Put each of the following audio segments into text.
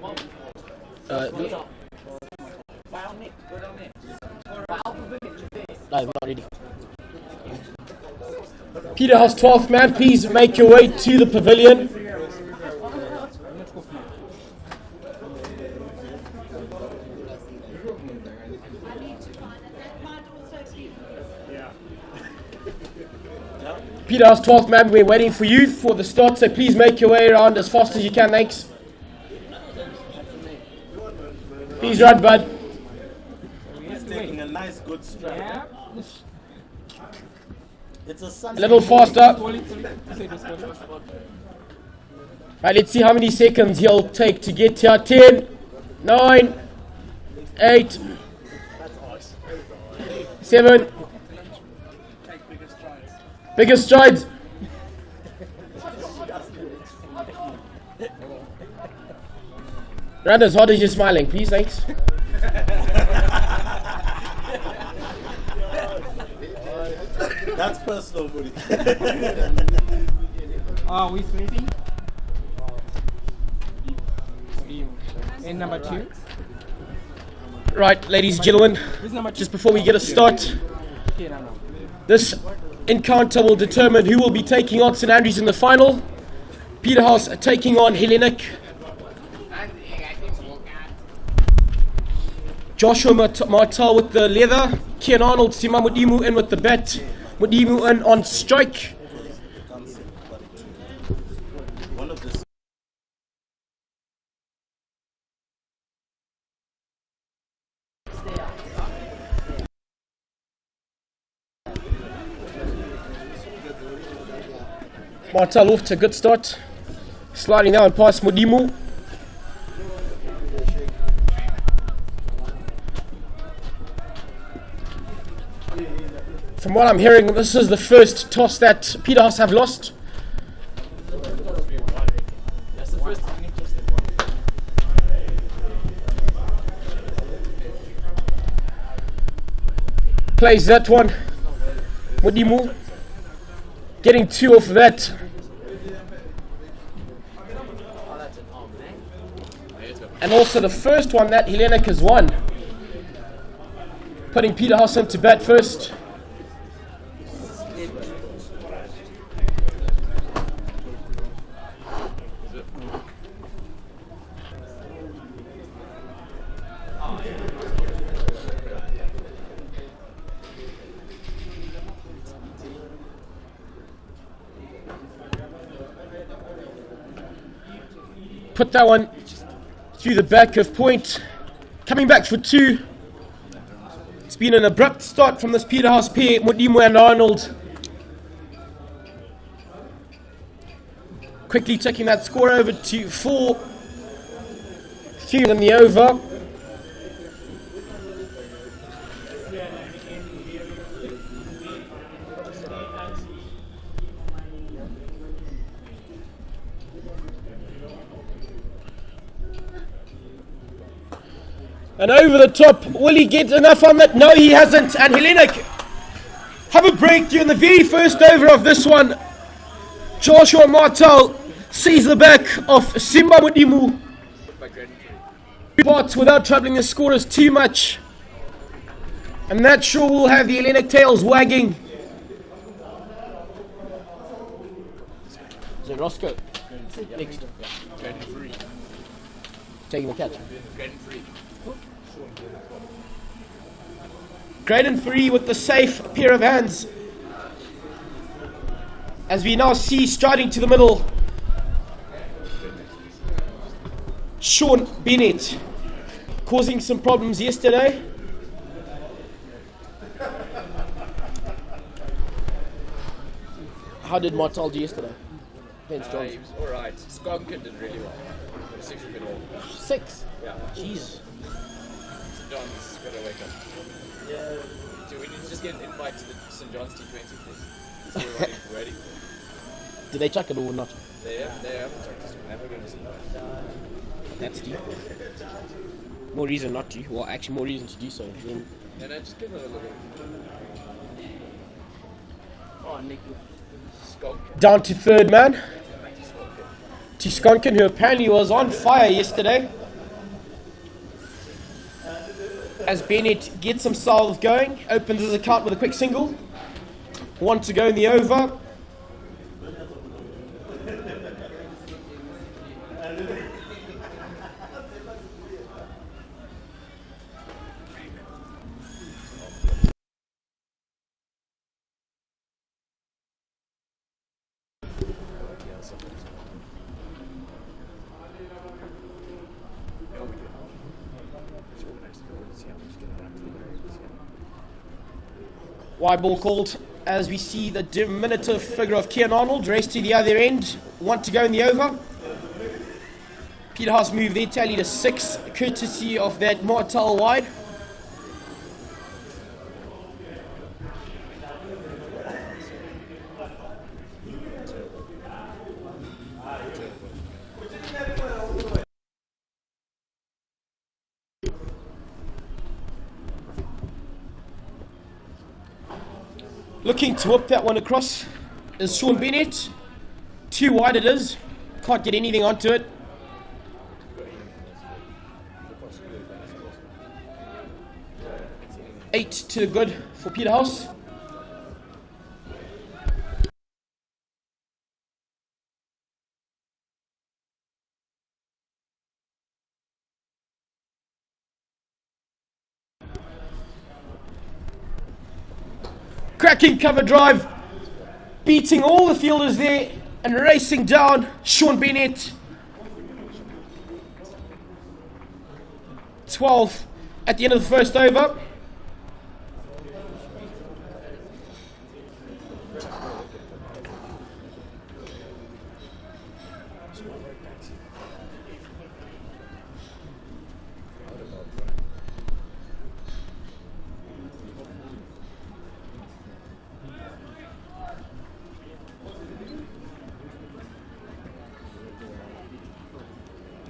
No, not ready. Peterhouse 12th man, please make your way to the pavilion. Peterhouse 12th man, we're waiting for you for the start, so please make your way around as fast as you can, thanks. Please run, bud. He's taking a nice good stride. It's a little faster. Right, let's see how many seconds he'll take to get here. 10, 9, 8, 7. Bigger strides. Run as hard as you're smiling, please, thanks. That's personal, buddy. Are we sleeping? And number 2. Right, ladies and gentlemen, just before we get a start, this encounter will determine who will be taking on St Andrews in the final. Peterhouse taking on Hellenic. Joshua Martel with the leather. Kian Arnold, Sima Mudimu in with the bat. Mudimu in on strike. Martel off to a good start. Sliding down past Mudimu. From what I'm hearing, this is the first toss that Peterhouse have lost. Plays that one. Mudimu getting 2 off that. And also the first one that Hellenic has won. Putting Peterhouse into bat first. Put that one through the back of point. Coming back for 2. It's been an abrupt start from this Peterhouse pair, Mudimu and Arnold. Quickly taking that score over to 4. 3 in the over. And over the top, will he get enough on that? No, he hasn't. And Hellenic have a breakthrough in the very first over of this one. Joshua Martel sees the back of Simba Mudimu. Parts without troubling the scorers too much. And that sure will have the Hellenic tails wagging. So Roscoe, next. Taking the catch. Great and free with the safe pair of hands. As we now see striding to the middle, Sean Bennett, causing some problems yesterday. How did Martel do yesterday? He was alright. Skonkin did really well. 6 wicket all. 6? Yeah. Jeez. St John's got to wake up. Yeah. So we need to just get an invite to the St John's T20, please. So we're ready for it. Did they chuck it or not? They haven't checked this one. They're going to see it. That's deep. More reason not to. Well, actually more reason to do so. Then No, just give it a look. Oh, Nick. Skonkin. down to 3rd man. To Skonkin, who apparently was on fire yesterday. as Bennett gets himself going, opens his account with a quick single. 1 to go in the over. Wide ball called as we see the diminutive figure of Kean Arnold race to the other end. 1 to go in the over. Peterhouse move their tally to 6, courtesy of that Martel wide. Looking to whip that one across is Sean Bennett. 2 wide it is. Can't get anything onto it. Eight to the good for Peterhouse. Cracking cover drive, beating all the fielders there and racing down Sean Bennett. 12 at the end of the first over.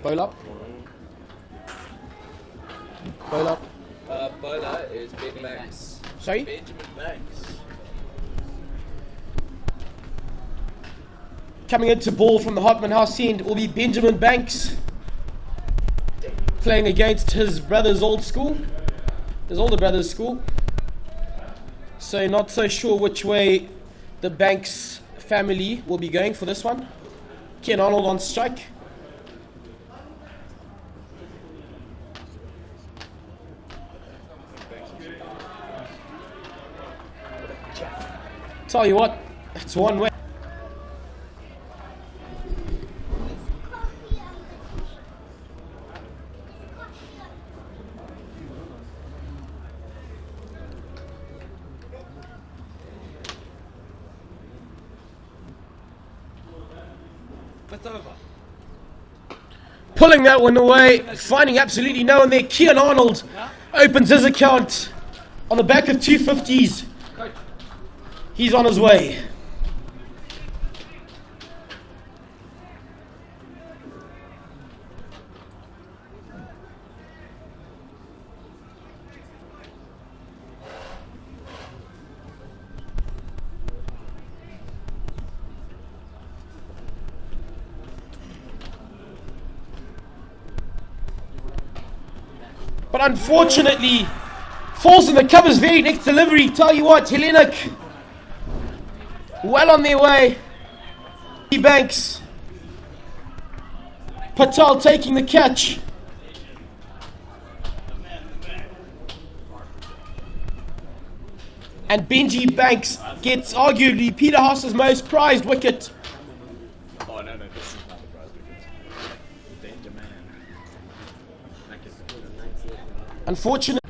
Bowler. Bowler. Bowler is Ben Banks. Sorry? Benjamin Banks. Coming into ball from the Hartman House end will be Benjamin Banks. Playing against his brother's old school. His older brother's school. So not so sure which way the Banks family will be going for this one. Ken Arnold on strike. Tell you what, it's one way. It's over. Pulling that one away, finding absolutely no one there. Kean Arnold opens his account on the back of 250s. He's on his way. But unfortunately, falls in the covers very next delivery. Tell you what, Hellenic well on their way. Banks. Patel taking the catch. And Benji Banks gets arguably Peterhouse's most prized wicket. Oh, no, this is not the prize wicket. Danger man. Unfortunate.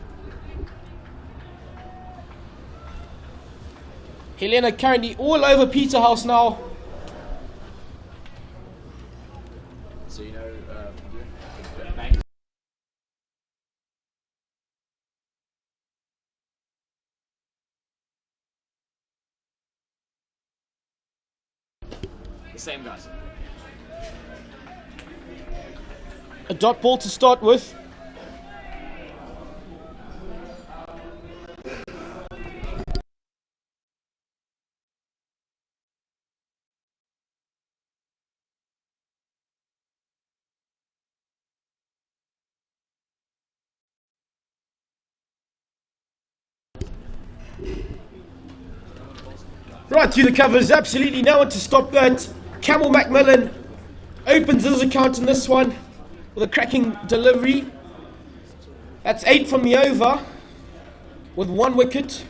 Helena currently all over Peterhouse now. So, you know, the same guys. A dot ball to start with. Right through the covers, absolutely no one to stop that. Camel Macmillan opens his account in this one with a cracking delivery. That's 8 from the over with 1 wicket.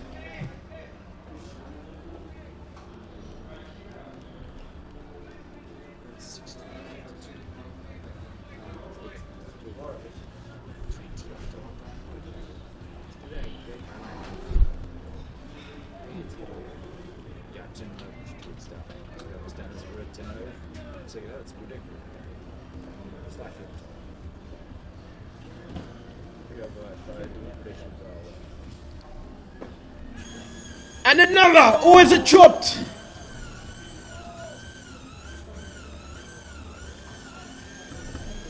And another, or is it chopped?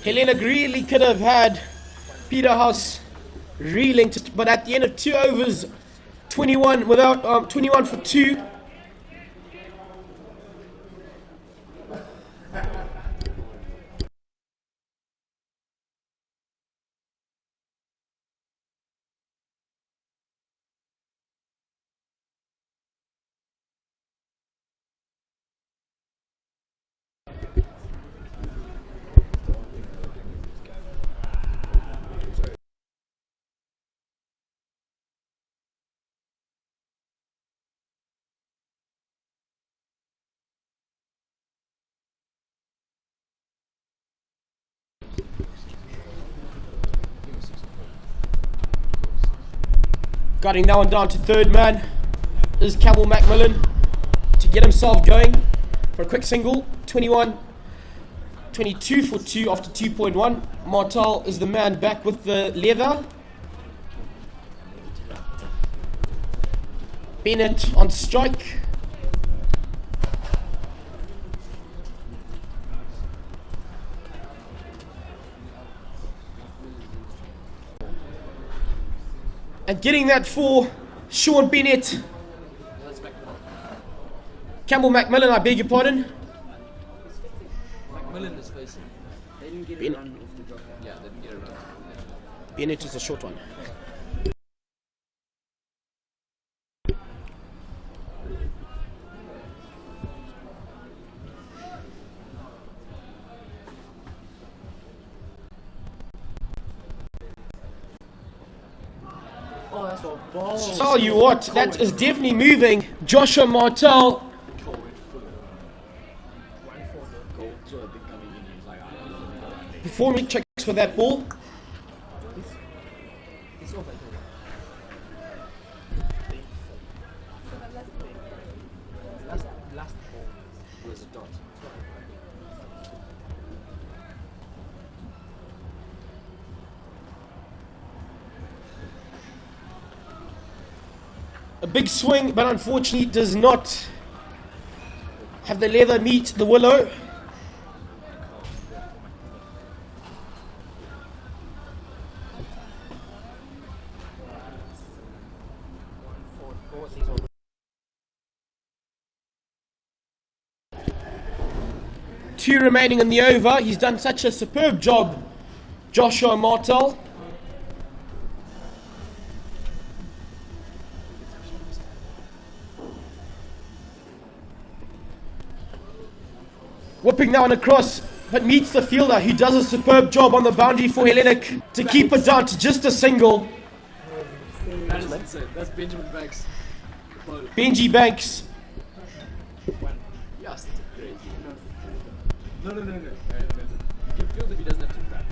Hellenic really could have had Peterhouse reeling, but at the end of 2 overs, 21 without 21 for 2. Gutting that one down to third man is Camel Macmillan to get himself going for a quick single. 21, 22 for 2 after 2.1. Martel is the man back with the leather. Bennett on strike. And getting that for Sean Bennett. Campbell Macmillan, I beg your pardon. Macmillan is facing. They didn't get a run off the drop. Yeah, they didn't get a run. Bennett is a short one. Oh, that's what balls. Tell you what, that is definitely moving. Joshua Martel. Before he checks for that ball. It's over. Last ball. Where's the dot? A big swing, but unfortunately does not have the leather meet the willow. Two remaining in the over. He's done such a superb job, Joshua Martel. Whipping that one across, but meets the fielder, who does a superb job on the boundary for Hellenic to keep it down to just a single. That is insane. That's Benjamin Banks. Benji Banks. Yes, great. No. He feels if he doesn't have to grab.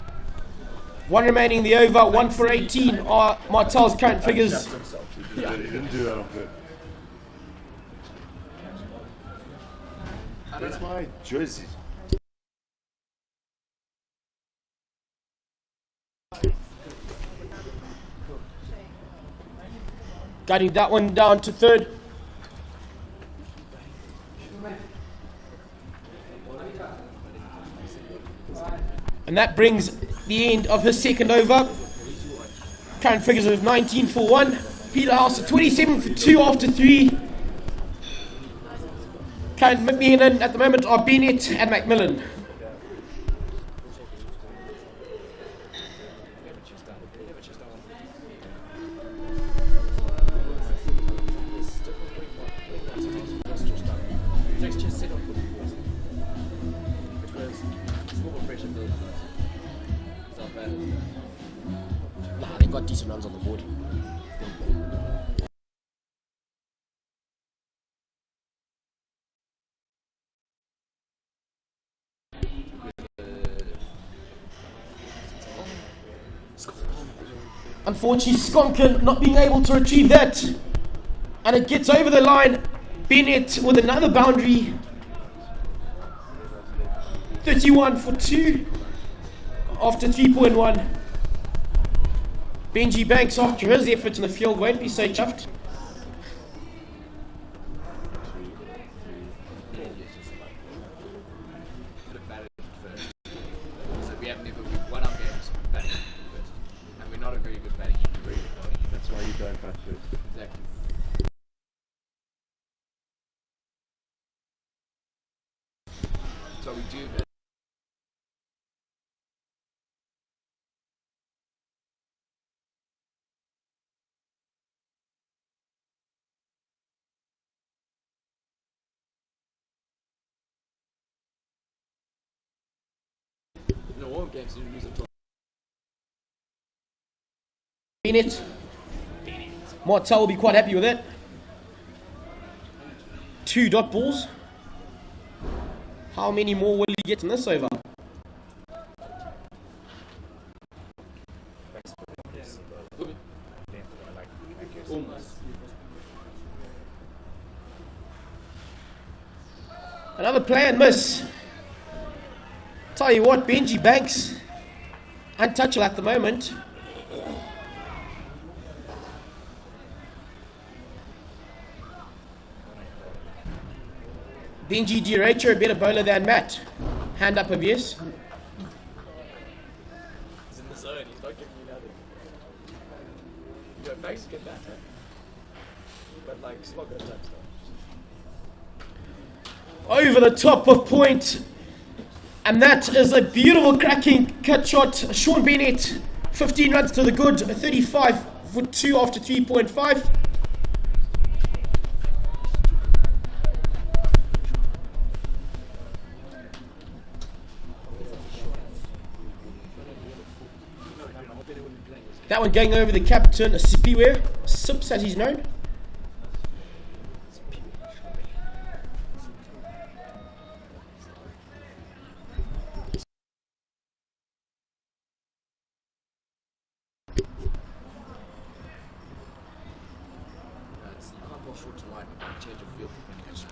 One remaining in the over, 1 for 18 are Martel's current figures. He didn't do that on good. That's my jersey. Guiding that one down to third. And that brings the end of his second over. Current figures of 19 for 1. Peterhouse at 27 for 2 after 3. Current Macmillan at the moment are Bennett and Macmillan. batters. Nah, they got decent runs on the board. Unfortunately, Skonkin not being able to retrieve that. And it gets over the line. Bennett with another boundary. 31 for 2 after 3.1. Benji Banks, after his effort in the field, won't be so chuffed. So we have never won our games batting first. And we're not a very good batting team, very good bowling team. That's why you don't bat first. Exactly. So we do that. In the warm games, you lose a toss. Bennett. Martel will be quite happy with it. 2 dot balls. How many more will he get in this over? Almost. Another play and miss. Tell you what, Benji Banks, untouchable at the moment. Benji DeRacher, a better bowler than Matt. Hand up of yes. He's in the zone, he's not giving you nothing. You know, Banks is good batter. But like, it's not good type stuff. Over the top of point. And that is a beautiful cracking cut shot. Sean Bennett, 15 runs to the good, 35 for 2 after 3.5. That one going over the captain, Sipiwe, Sips as he's known. Short to line, change of field when you catch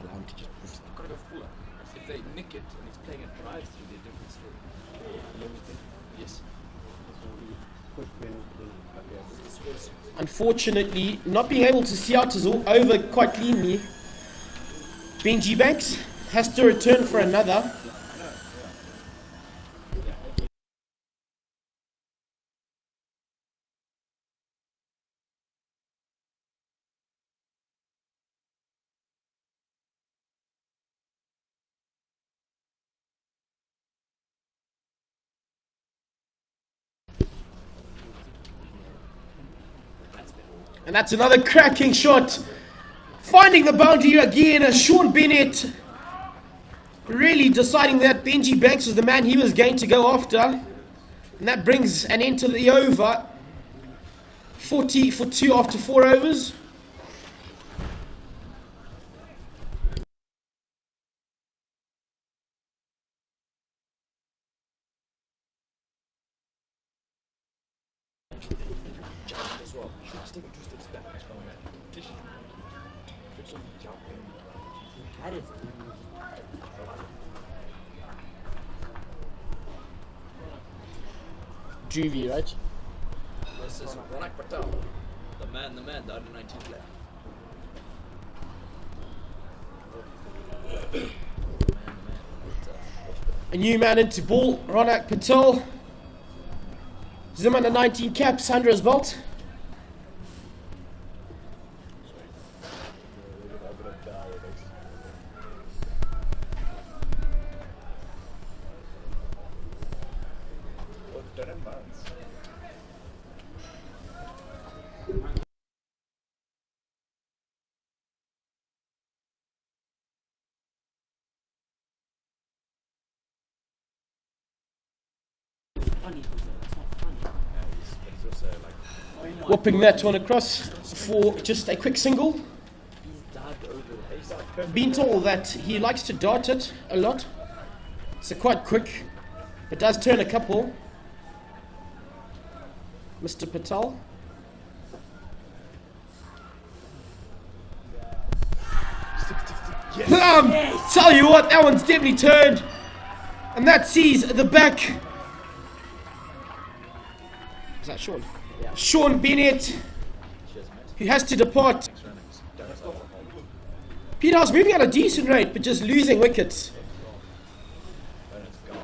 allow him to just push. You've got to go fuller. If they nick it and he's playing a drive through, they're different story. Yes. Unfortunately, not being able to see out his over quite cleanly. Benji Banks has to return for another. And that's another cracking shot. Finding the boundary again. Sean Bennett really deciding that Benji Banks was the man he was going to go after. And that brings an end to the over. 40 for 2 after 4 overs. Juvie, right? This is Ronek Patel, the man, the under 19 player. A new man into ball, Ronek Patel. Zim under 19 caps under his belt. funny. It's not funny. But he's also like, Whopping that one across for just a quick single. He's dived over. he's like perfect. Been told that he likes to dart it a lot. So quite quick. It does turn a couple. Mr. Patel. Tell you what, that one's definitely turned. And that sees the back. Is that Sean? Yeah. Sean Bennett, Cheers, mate. who has to depart. Thanks, Ronek. Don't stop. Peterhouse moving at a decent rate, but just losing wickets. Ronek's gone.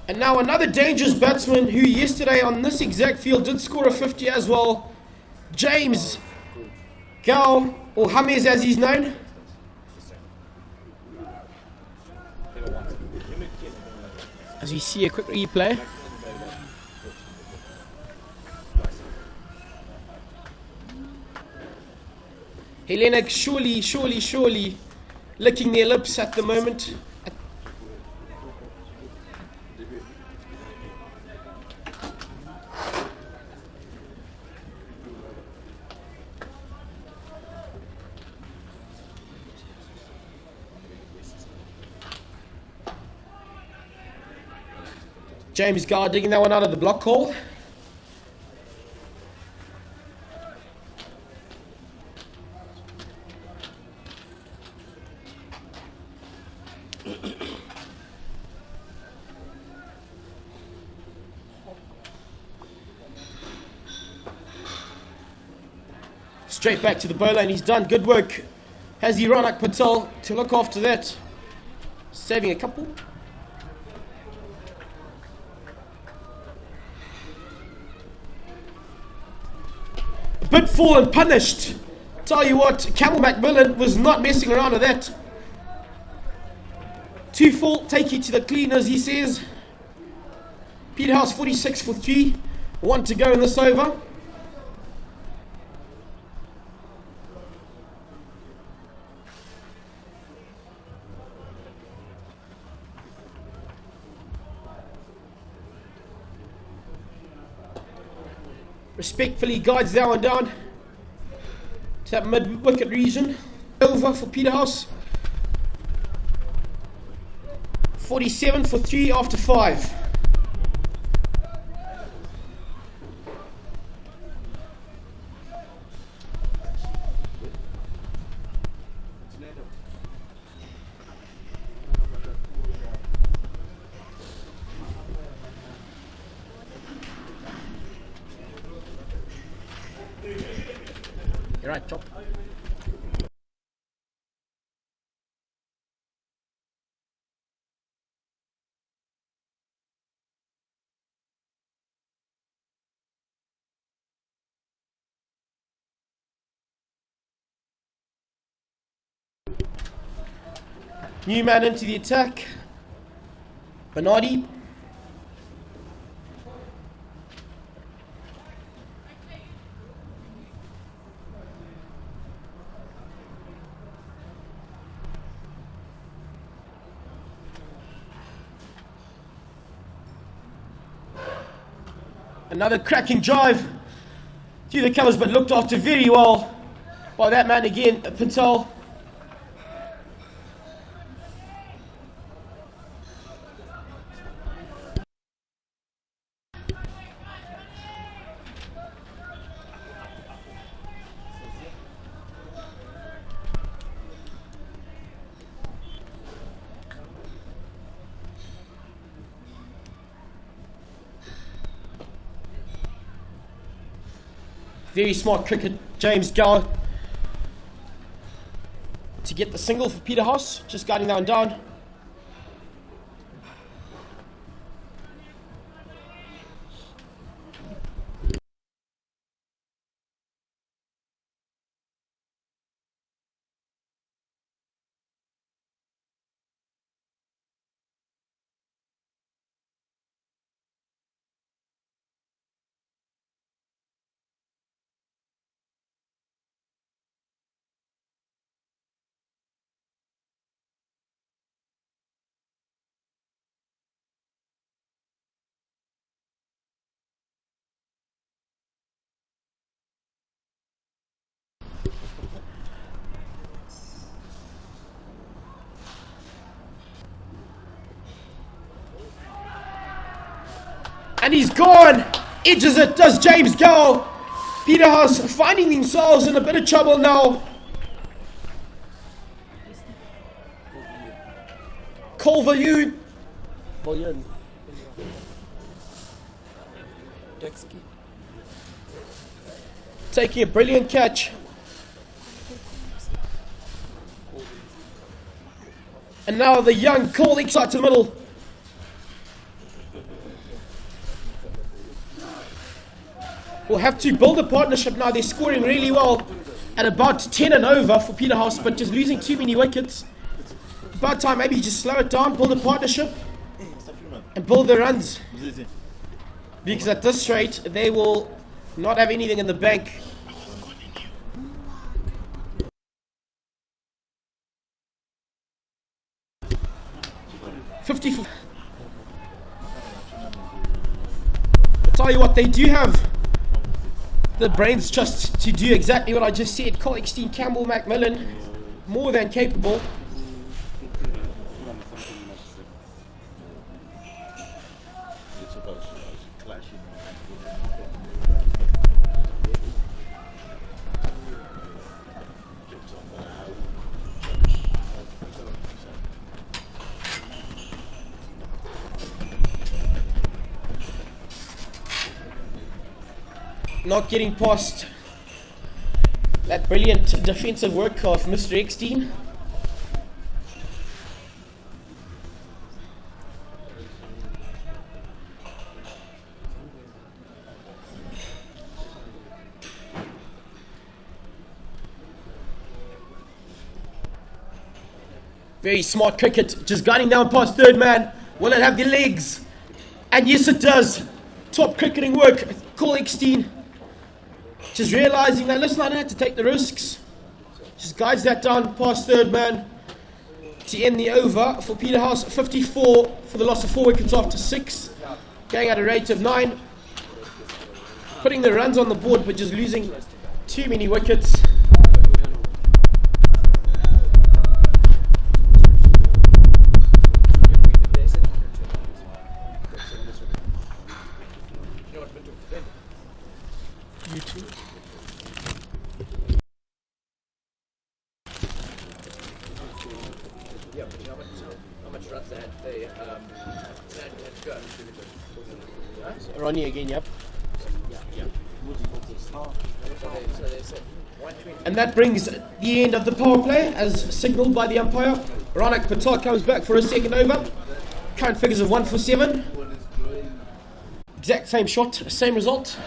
And now another dangerous batsman who yesterday on this exact field did score a 50 as well. James Gal, or Hames as he's known. People want it. As we see a quick replay. Hellenic surely licking their lips at the moment. James Gar digging that one out of the block hole. Straight back to the bowler, and he's done good work. Has he Ronek Patel to look after that? Saving a couple. Bit fall and punished. Tell you what, Macmillan was not messing around with that. 2 full, take you to the cleaners, he says. Peterhouse 46 for 3. 1 to go in this over. Respectfully guides that one down to that mid-wicket region. Over for Peterhouse. 47 for 3 after 5. You're right, Chop. New man into the attack. Bernardi. Another cracking drive through the covers, but looked after very well by that man again, Patel. Very smart cricket, James Gower, to get the single for Peterhouse, just guiding that one down. And he's gone. Edges it, does James Gale. Peterhouse finding themselves in a bit of trouble now. Pavilion. Pavilion. Taking a brilliant catch. And now the young Cole inside to the middle. Will have to build a partnership now. They're scoring really well at about 10 and over for Peterhouse, but just losing too many wickets. About time maybe just slow it down, build a partnership, and build the runs. Because at this rate, they will not have anything in the bank. I'll tell you what, they do have the brains just to do exactly what I just said. Colleague Steve Campbell, Macmillan, more than capable. Not getting past that brilliant defensive work of Mr. Eckstein. Very smart cricket, just gunning down past third man. Will it have the legs? And yes it does. Top cricketing work, Cole Eckstein. Just realising that, listen, I don't have to take the risks. Just guides that down past third man to end the over for Peterhouse. 54 for the loss of 4 wickets after 6. Going at a rate of 9. Putting the runs on the board, but just losing too many wickets. Ronnie again, yep. And that brings the end of the power play as signalled by the umpire. Ronek Patel comes back for a second over. Current figures of 1 for 7. Exact same shot, same result.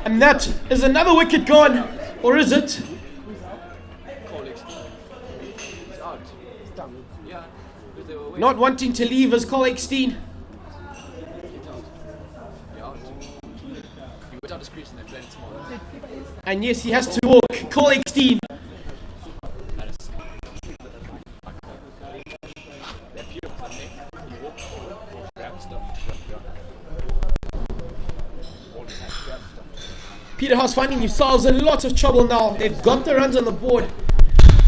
And that is another wicket gone, or is it? Not wanting to leave as Cole Eckstein. And yes, he has to walk. Cole Eckstein. Peterhouse finding themselves in lots of trouble now. They've got the runs on the board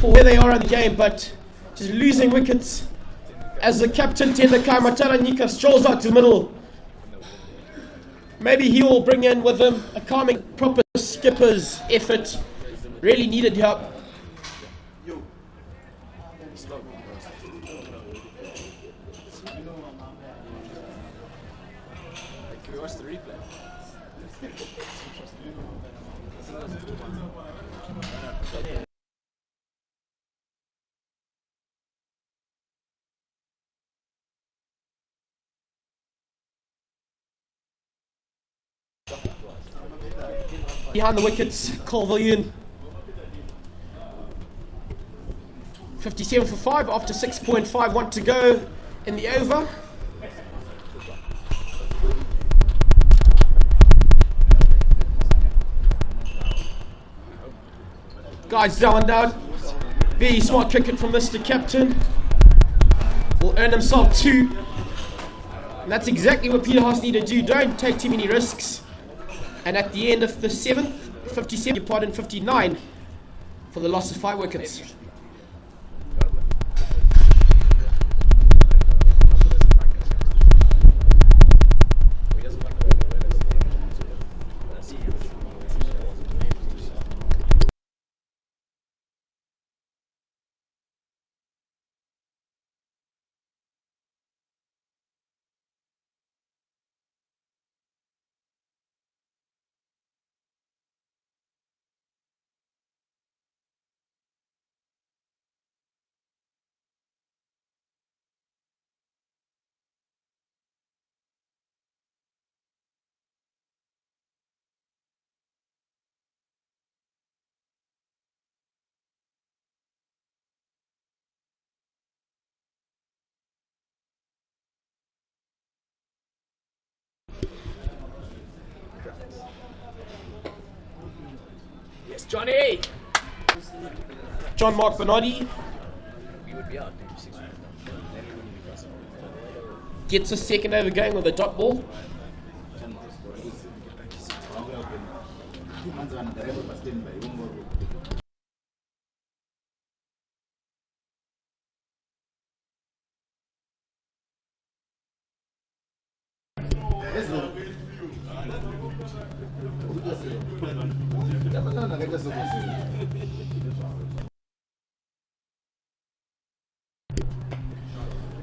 for where they are in the game, but just losing wickets as the captain Matala strolls out to the middle. Maybe he will bring in with him a calming, proper skipper's effort. Really needed help. Can we watch the replay? Behind the wickets, Pavilion. 57 for 5 after 6.51 to go in the over. Guys down. Very smart cricket from Mr. Captain. will earn himself 2. And that's exactly what Peterhouse need to do. Don't take too many risks. And at the end of the 7th, 57, your part in 59 for the loss of 5 wickets. Yes, Johnny! John Mark Bernardi We would be out. gets a second over going with a dot ball.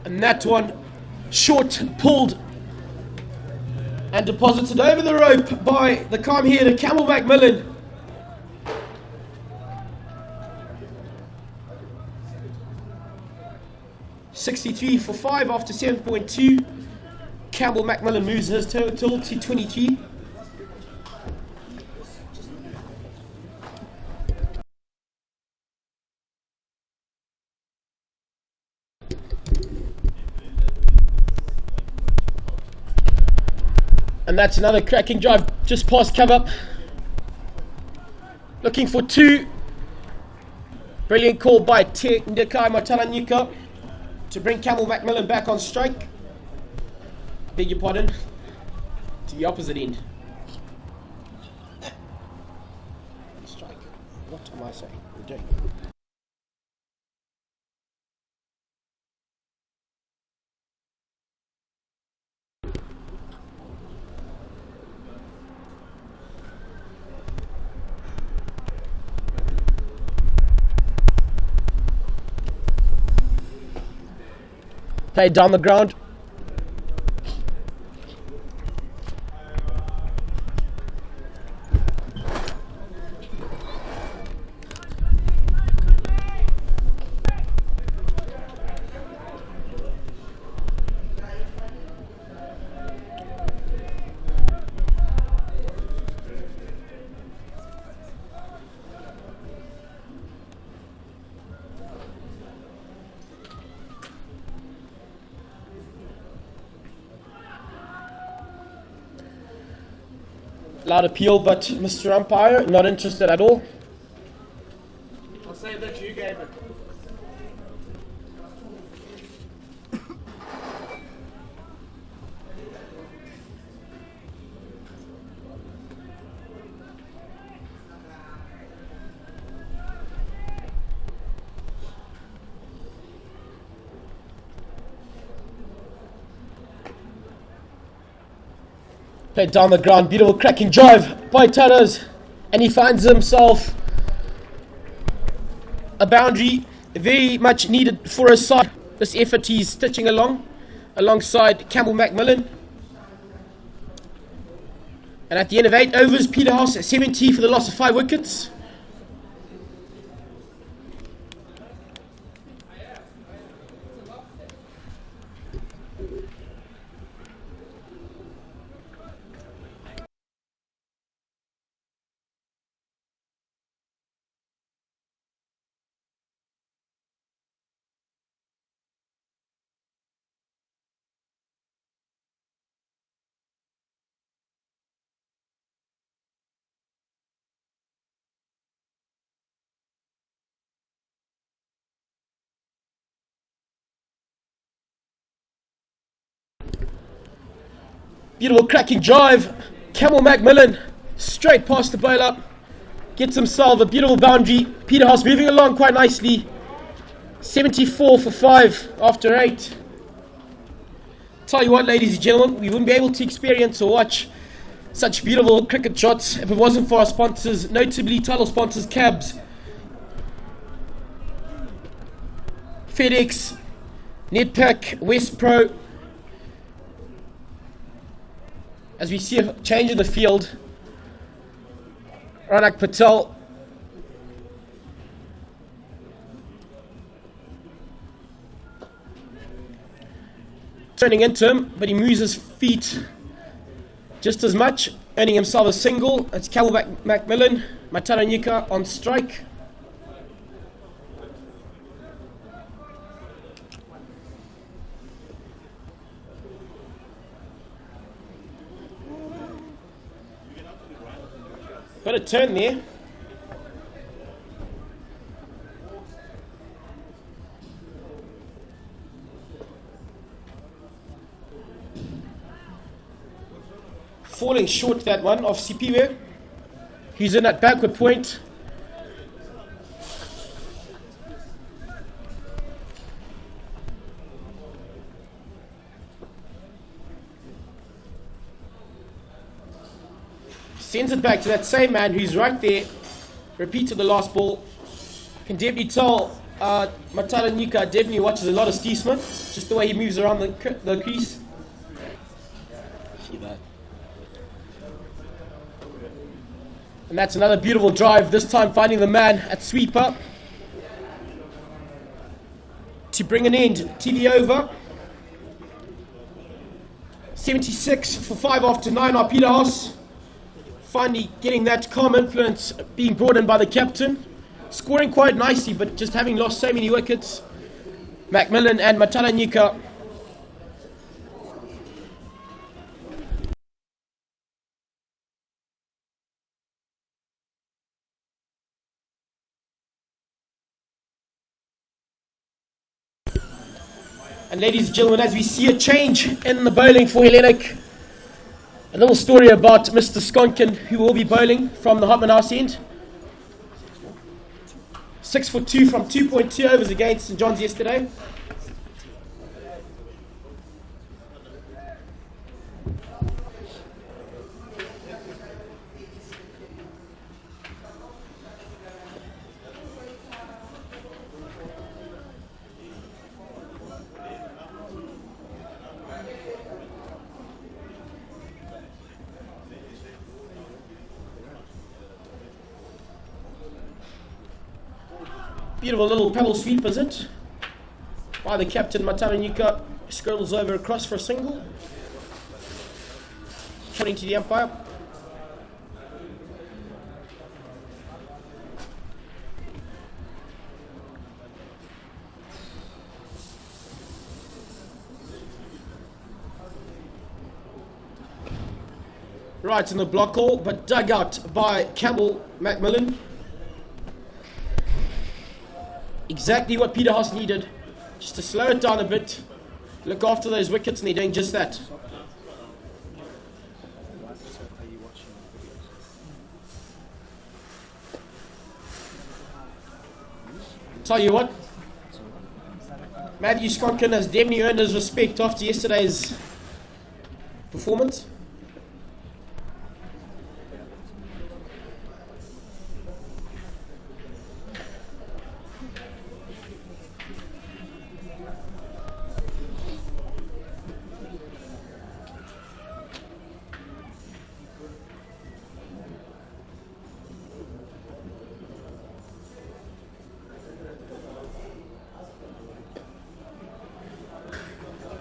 And that one short pulled and deposited over the rope by the calm header Campbell Macmillan. .63 for 5 after 7.2. Campbell Macmillan moves his total to 23. And that's another cracking drive just past cover. Looking for 2. Brilliant call by Tekai Matalanuka to bring Campbell Macmillan back on strike. Beg your pardon. To the opposite end. Strike. What am I saying? We're doing. Played down the ground. Loud appeal, but Mr. Umpire, not interested at all. I'll say that you gave it. Played down the ground, beautiful cracking drive by Taras, and he finds himself a boundary very much needed for his side. This effort he's stitching alongside Campbell Macmillan. And at the end of 8 overs, Peterhouse at 70 for the loss of 5 wickets. Beautiful cracking drive. Camel Macmillan straight past the bowler. Gets himself a beautiful boundary. Peterhouse moving along quite nicely. 74 for 5 after 8. Tell you what, ladies and gentlemen, we wouldn't be able to experience or watch such beautiful cricket shots if it wasn't for our sponsors, notably title sponsors CABS, FedEx, Netpack, West Pro. As we see a change in the field, Ronek Patel turning into him, but he moves his feet just as much, earning himself a single. It's Macmillan, Matara on strike. Got a turn there. Falling short that one off Sipiwe. He's in that backward point. Sends it back to that same man who's right there. Repeated the last ball. Can definitely tell Matala Nika definitely watches a lot of Steve Smith. Just the way he moves around the crease. See that. And that's another beautiful drive, this time finding the man at sweeper to bring an end to the over. 76 for 5 after 9 are Peterhouse. Finally getting that calm influence being brought in by the captain. Scoring quite nicely, but just having lost so many wickets. Macmillan and Matala Nika. And ladies and gentlemen, as we see a change in the bowling for Hellenic, a little story about Mr. Skonkin, who will be bowling from the Hotman House end. 6 for 2 from 2.2 overs against St John's yesterday. Beautiful little pedal sweep, is it? By the captain, Mataranuka, scrolls over across for a single. According to the umpire. Right in the block hole, but dug out by Campbell Macmillan. Exactly what Peterhouse needed, just to slow it down a bit, look after those wickets, and they're doing just that. Tell you what, Matthew Skonkin has definitely earned his respect after yesterday's performance.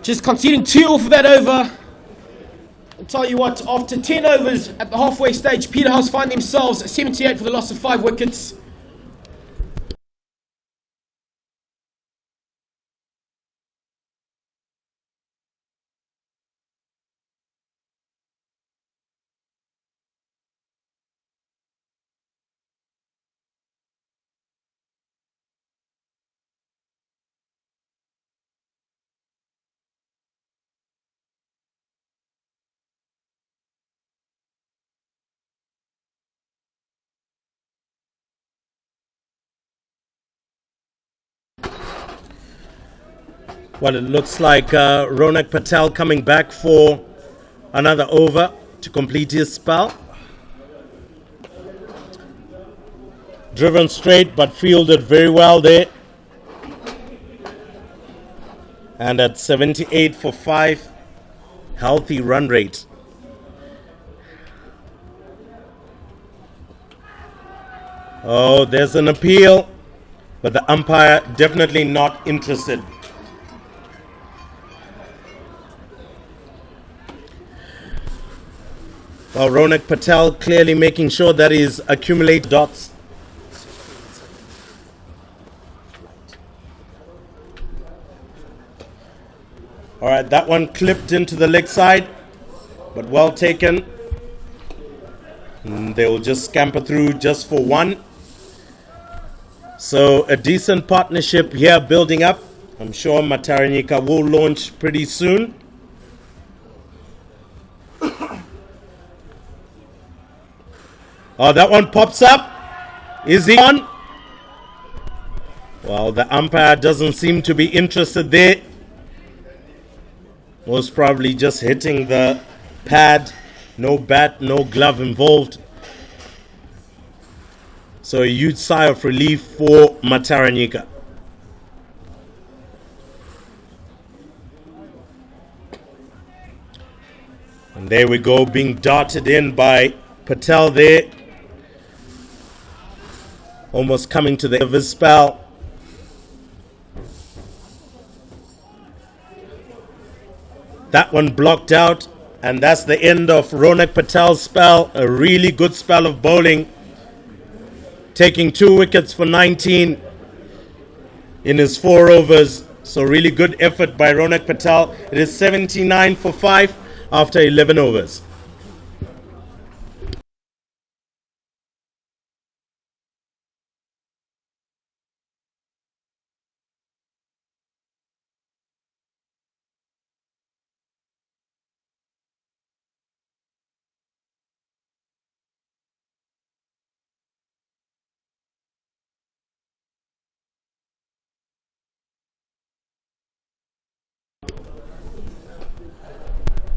Just conceding 2 off of that over. I'll tell you what, after 10 overs at the halfway stage, Peterhouse find themselves 78 for the loss of 5 wickets. Well, it looks like Ronek Patel coming back for another over to complete his spell. Driven straight but fielded very well there. And at 78 for 5, healthy run rate. Oh, there's an appeal, but the umpire definitely not interested. Well, Ronek Patel clearly making sure that he's accumulate dots. All right, that one clipped into the leg side, but well taken. And they will just scamper through just for one. So a decent partnership here building up. I'm sure Mataranika will launch pretty soon. Oh, that one pops up. Is he on? Well, the umpire doesn't seem to be interested there. Most probably just hitting the pad. No bat, no glove involved. So a huge sigh of relief for Mataranika. And there we go, being darted in by Patel there. Almost coming to the end of his spell. That one blocked out. And that's the end of Ronek Patel's spell. A really good spell of bowling. Taking 2 wickets for 19 in his 4 overs. So really good effort by Ronek Patel. It is 79 for 5 after 11 overs.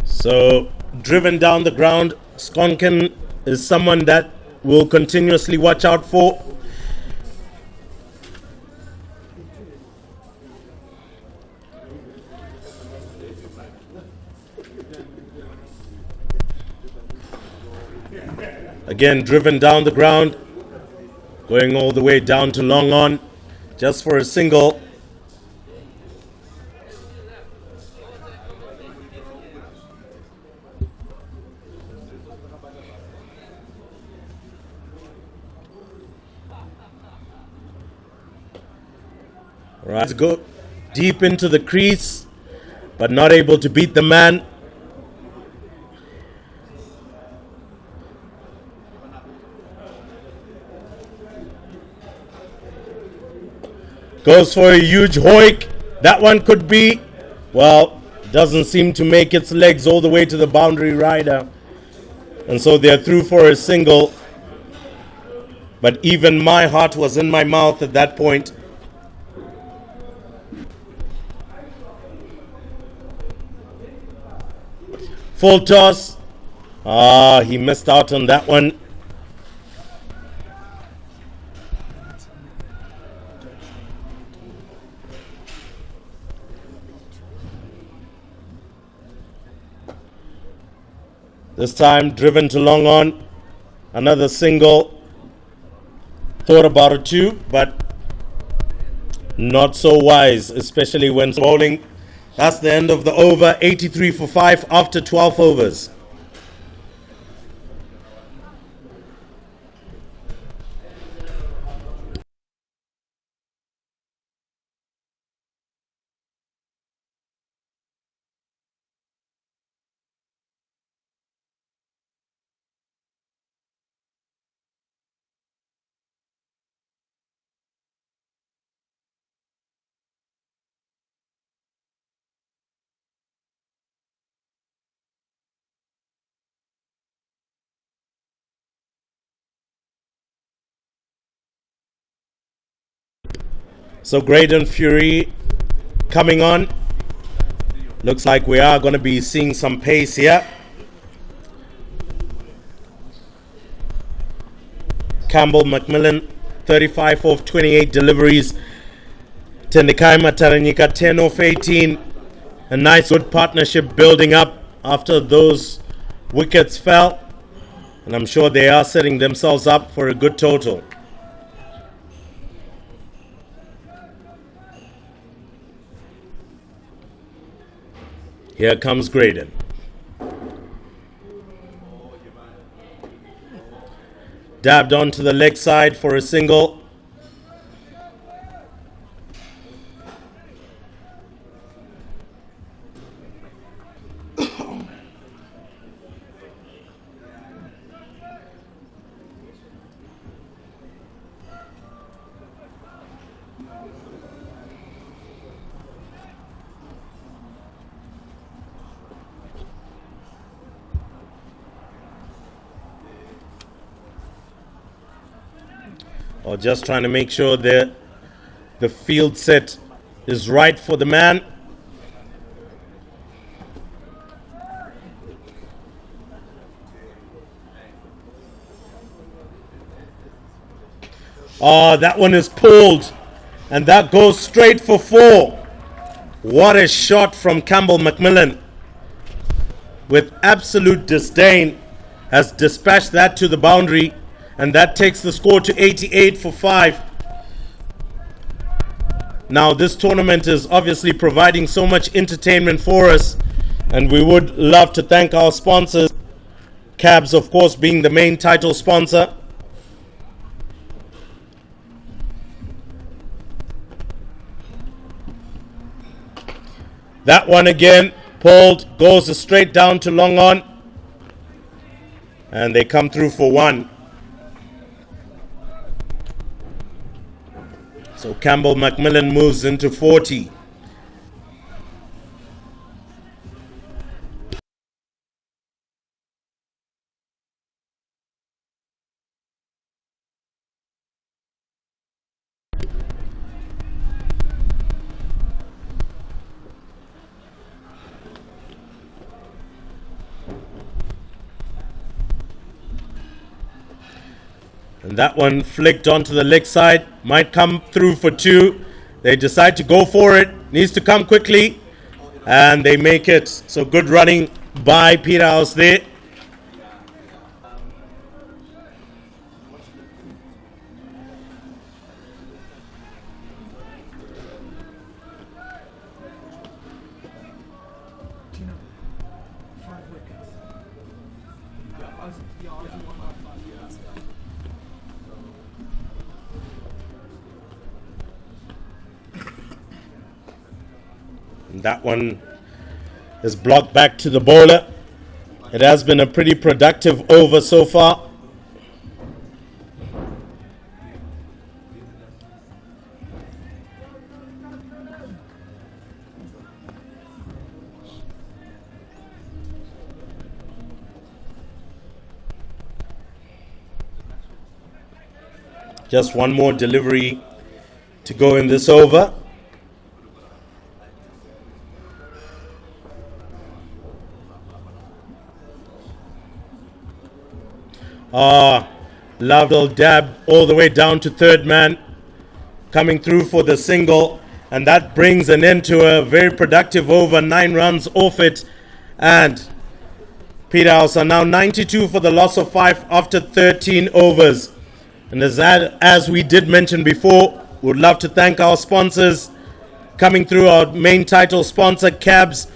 So, driven down the ground, Skonken is someone that will continuously watch out for. Again, driven down the ground, going all the way down to long on, just for a single. Right, let's go deep into the crease, but not able to beat the man. Goes for a huge hoik. That one could be, well, doesn't seem to make its legs all the way to the boundary rider. And so they're through for a single. But even my heart was in my mouth at that point. Full toss. He missed out on that one. This time driven to long on. Another single. Thought about it too, but not so wise, especially when bowling. That's the end of the over. 83 for 5 after 12 overs. So Graydon Fury coming on. Looks like we are going to be seeing some pace here. Campbell Macmillan, 35 off 28 deliveries. Tendekai Mataranyika, 10 off 18. A nice good partnership building up after those wickets fell. And I'm sure they are setting themselves up for a good total. Here comes Graydon. Dabbed onto the leg side for a single. Or just trying to make sure that the field set is right for the man. Oh, that one is pulled. And that goes straight for 4. What a shot from Campbell Macmillan. With absolute disdain, has dispatched that to the boundary. And that takes the score to 88 for 5. Now this tournament is obviously providing so much entertainment for us, and we would love to thank our sponsors, CABS of course being the main title sponsor. That one again pulled, goes straight down to long on, and they come through for 1. So Campbell Macmillan moves into 40. And that one flicked onto the leg side. Might come through for 2. They decide to go for it. Needs to come quickly. And they make it. So good running by Peterhouse there. That one is blocked back to the bowler. It has been a pretty productive over so far. Just one more delivery to go in this over. Lovell dab all the way down to third man, coming through for the single, and that brings an end to a very productive over. 9 runs off it, and Peterhouse are now 92 for the loss of 5 after 13 overs. And as we did mention before, we would love to thank our sponsors coming through, our main title sponsor CABS.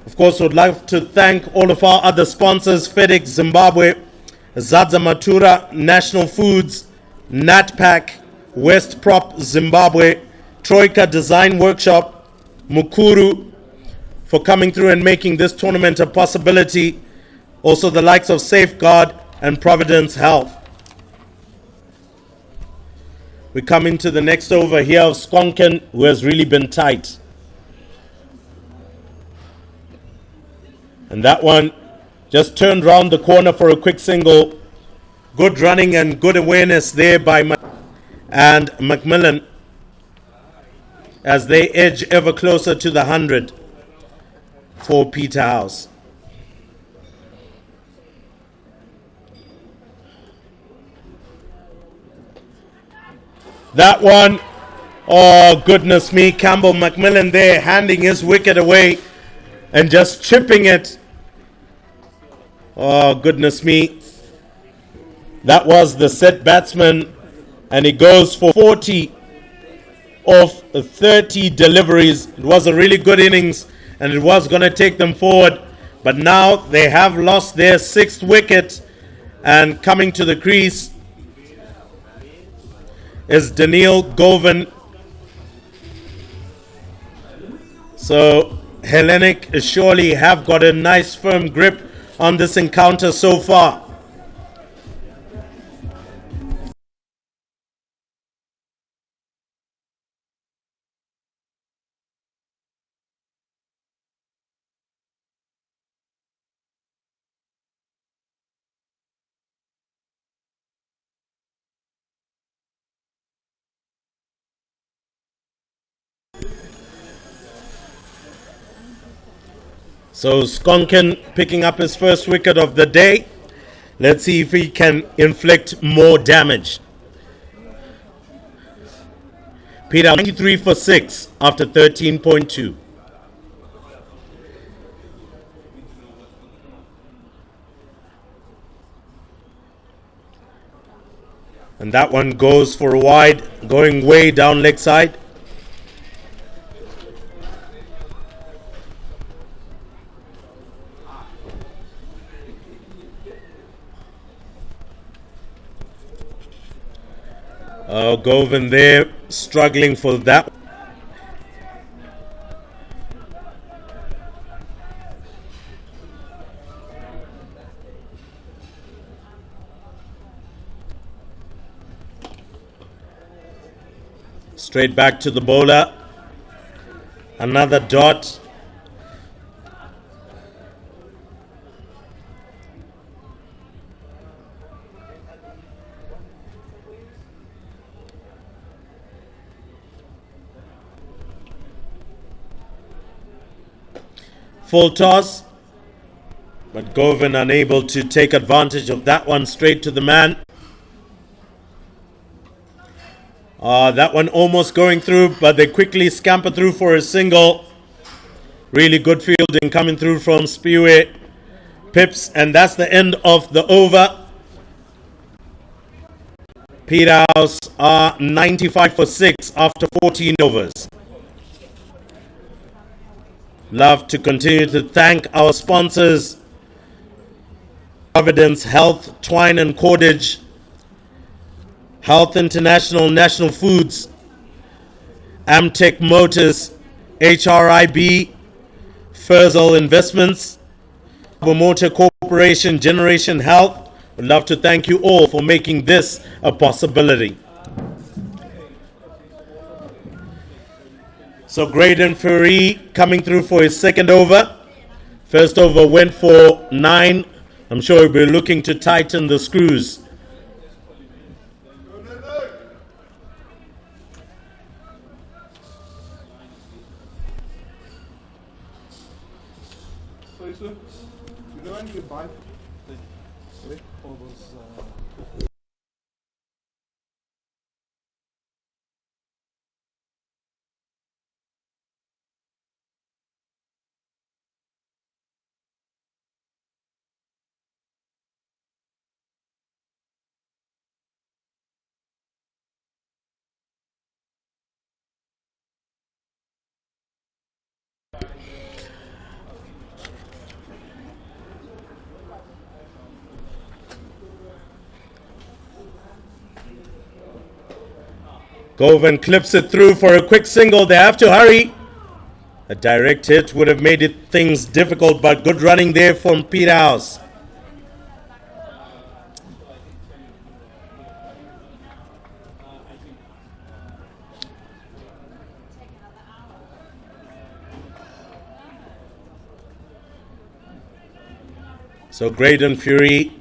Of course, we would love to thank all of our other sponsors: FedEx Zimbabwe, Zadza Matura, National Foods, Natpac, West Prop Zimbabwe, Troika Design Workshop, Mukuru, for coming through and making this tournament a possibility. Also the likes of Safeguard and Providence Health. We come into the next over here of Skonken, who has really been tight. And that one just turned round the corner for a quick single. Good running and good awareness there by Macmillan as they edge ever closer to the 100. for Peterhouse. That one, oh goodness me, Campbell Macmillan there handing his wicket away and just chipping it. Oh goodness me. That was the set batsman, and he goes for 40 of 30 deliveries. It was a really good innings, and it was going to take them forward. But now they have lost their 6th wicket, and coming to the crease is Daniel Govan. So Hellenic surely have got a nice firm grip on this encounter so far. So Skonkin picking up his first wicket of the day. Let's see if he can inflict more damage. Peter 93 for 6 after 13.2. And that one goes for a wide, going way down leg side. Govan there struggling for that. Straight back to the bowler. Another dot. Full toss, but Govan unable to take advantage of that one, straight to the man. That one almost going through, but they quickly scamper through for a single. Really good fielding coming through from Spiwe Pips, and that's the end of the over. Peterhouse are 95 for 6 after 14 overs. Love to continue to thank our sponsors: Providence Health, Twine and Cordage, Health International, National Foods, Amtech Motors, HRIB, Ferzel Investments, Motor Corporation, Generation Health. We'd love to thank you all for making this a possibility. So Graydon Fury coming through for his second over. First over went for 9. I'm sure he'll be looking to tighten the screws. Govan clips it through for a quick single. They have to hurry. A direct hit would have made things difficult, but good running there from Peterhouse. So Graydon Fury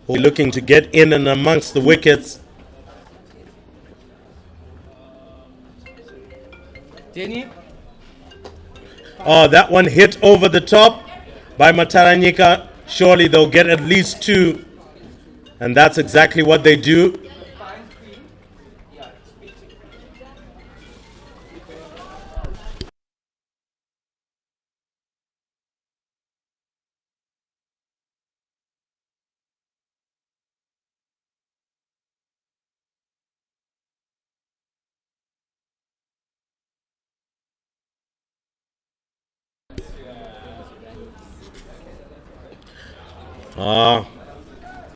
will be looking to get in and amongst the wickets. Denny? Oh, that one hit over the top by Mataranyika. Surely they'll get at least 2. And that's exactly what they do.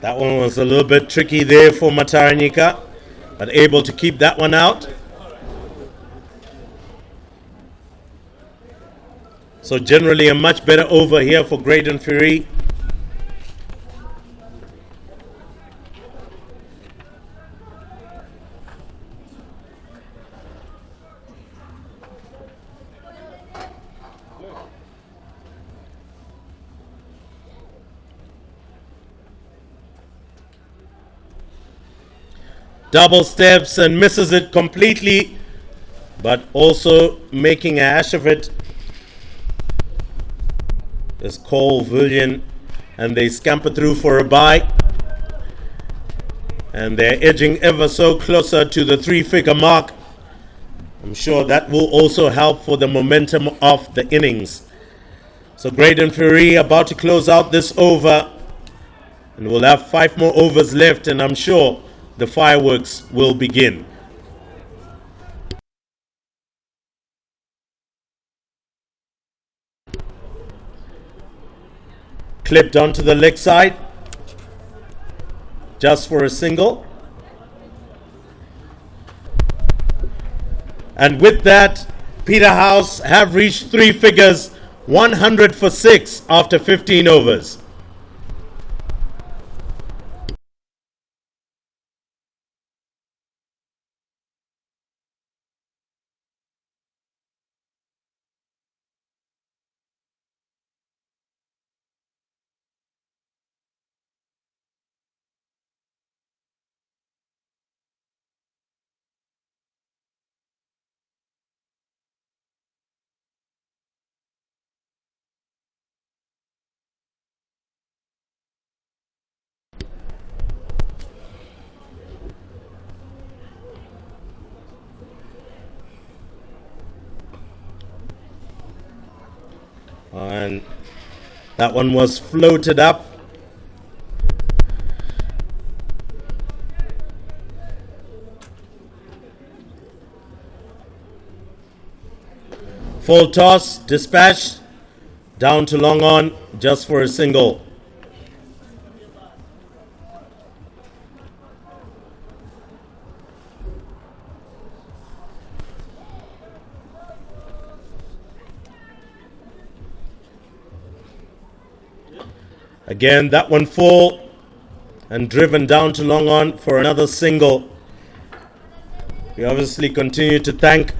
That one was a little bit tricky there for Mataranyika, but able to keep that one out. So generally a much better over here for Graydon Fury. Double steps and misses it completely, but also making a hash of it is Pavilion, and they scamper through for a bye, and they're edging ever so closer to the 3-figure mark. I'm sure that will also help for the momentum of the innings. So Graydon Fury about to close out this over, and we'll have 5 more overs left, and I'm sure the fireworks will begin. Clipped onto the leg side, just for a single. And with that, Peterhouse have reached 3 figures, 100 for 6 after 15 overs. And that one was floated up. Full toss, dispatch, down to long on, just for a single. Again, that one full and driven down to long on for another single. We obviously continue to thank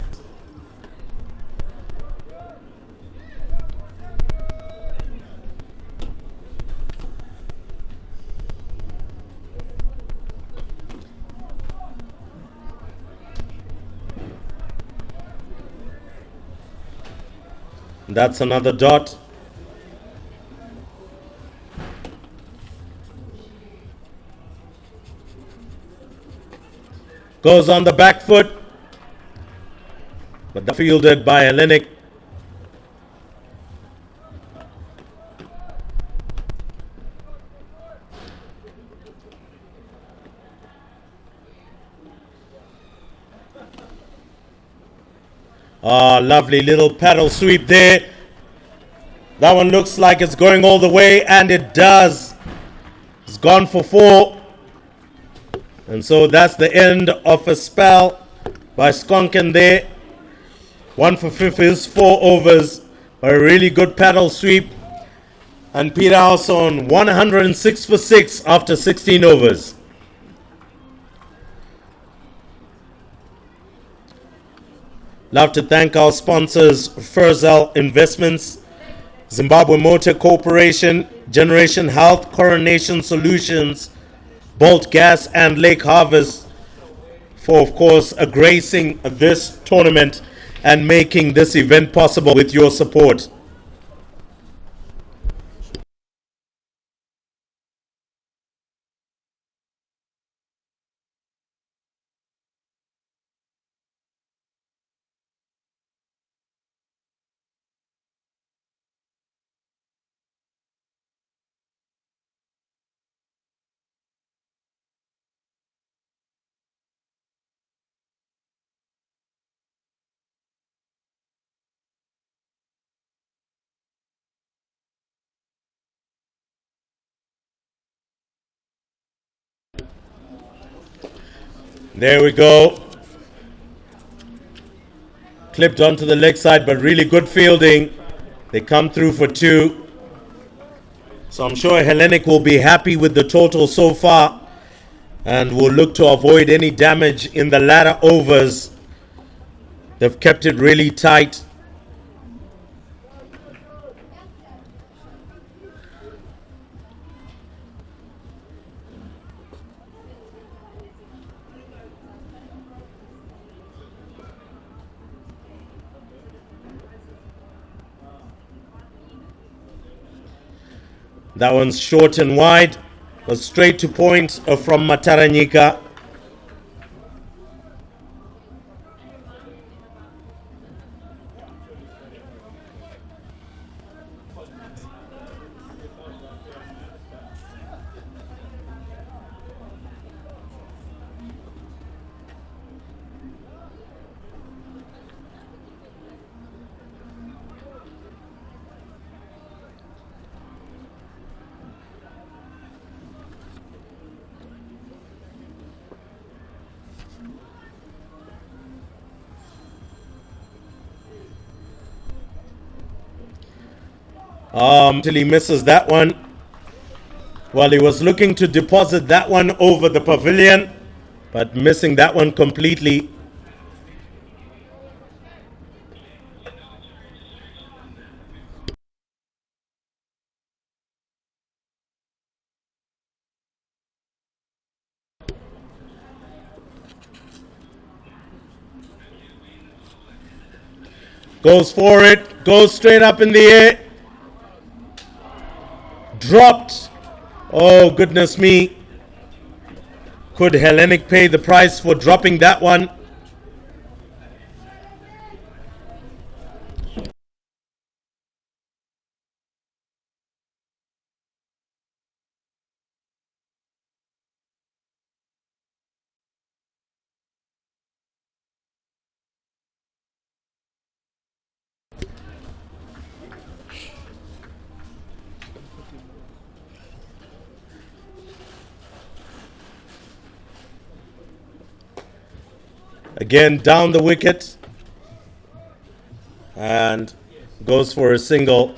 that's another dot. Goes on the back foot, but that's fielded by Hellenic. Ah, lovely little paddle sweep there. That one looks like it's going all the way, and it does. It's gone for 4. And so that's the end of a spell by Skonken there. 1 for 5 is 4 overs. A really good paddle sweep. And Peterhouse on 106 for 6 after 16 overs. Love to thank our sponsors, Furzel Investments, Zimbabwe Motor Corporation, Generation Health, Coronation Solutions, Bolt Gas, and Lake Harvest for, of course, gracing this tournament. and making this event possible with your support. There we go. Clipped onto the leg side, but really good fielding. They come through for 2. So I'm sure Hellenic will be happy with the total so far and will look to avoid any damage in the latter overs. They've kept it really tight. That one's short and wide, was straight to point from Mataranyika. Till he misses that one. Well, he was looking to deposit that one over the pavilion, but missing that one completely. Goes for it, goes straight up in the air. Dropped. Oh, goodness me. Could Hellenic pay the price for dropping that one? Again, down the wicket and goes for a single.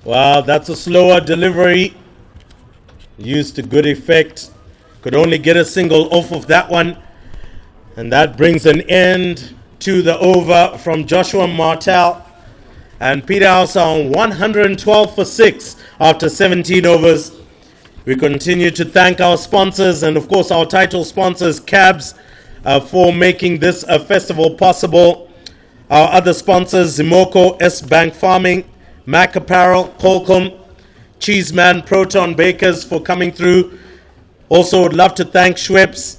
Wow, that's a slower delivery. Used to good effect. Could only get a single off of that one. And that brings an end to the over from Joshua Martel. And Peterhouse on 112 for 6 after 17 overs. We continue to thank our sponsors and, of course, our title sponsors, CABS, for making this a festival possible. Our other sponsors, Zimoko, S-Bank Farming, Mac Apparel, Falcon, Cheeseman, Proton Bakers for coming through. Also would love to thank Schweppes,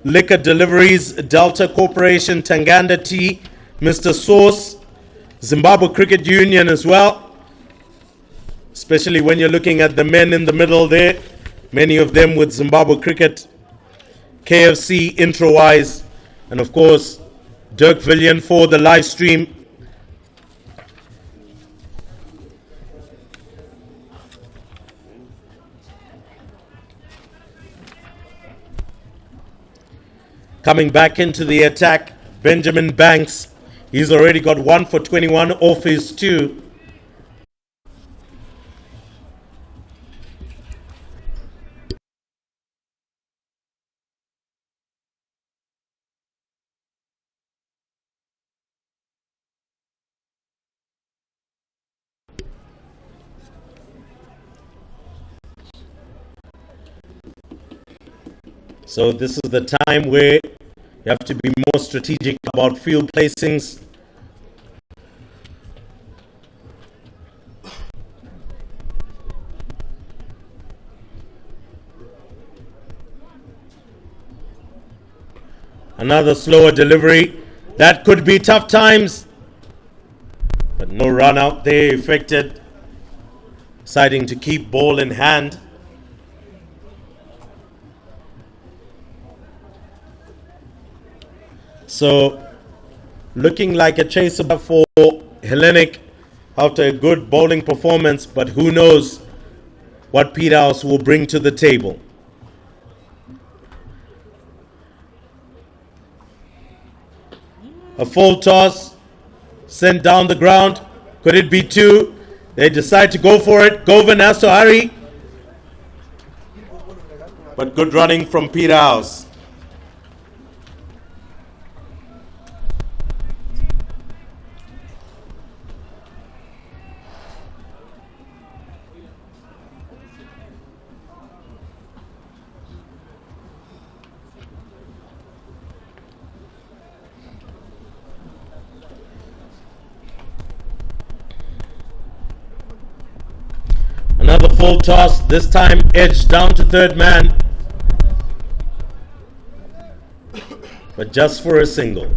Liquor Deliveries, Delta Corporation, Tanganda Tea, Mr. Sauce, Zimbabwe Cricket Union as well. Especially when you're looking at the men in the middle there. Many of them with Zimbabwe Cricket, KFC, Intro-wise, and of course, Dirk Villian for the live stream. Coming back into the attack, Benjamin Banks He's already got 1 for 21 off his 2. So this is the time where you have to be more strategic about field placings. Another slower delivery. That could be tough times. But no run out there affected. Deciding to keep ball in hand. So, looking like a chaser for Hellenic after a good bowling performance, but who knows what Peterhouse will bring to the table. A full toss, sent down the ground. Could it be 2? They decide to go for it. Govan has to hurry. But good running from Peterhouse. Another full toss, this time edged down to third man. But just for a single.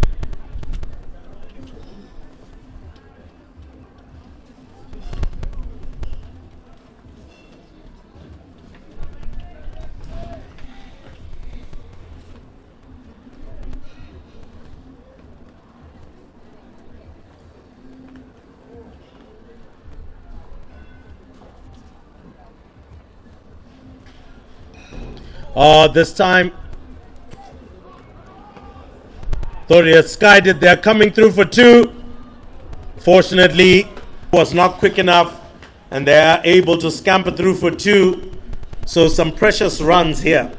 This time, thought he had skied it. They're coming through for 2. Fortunately, was not quick enough, and they are able to scamper through for 2. So some precious runs here.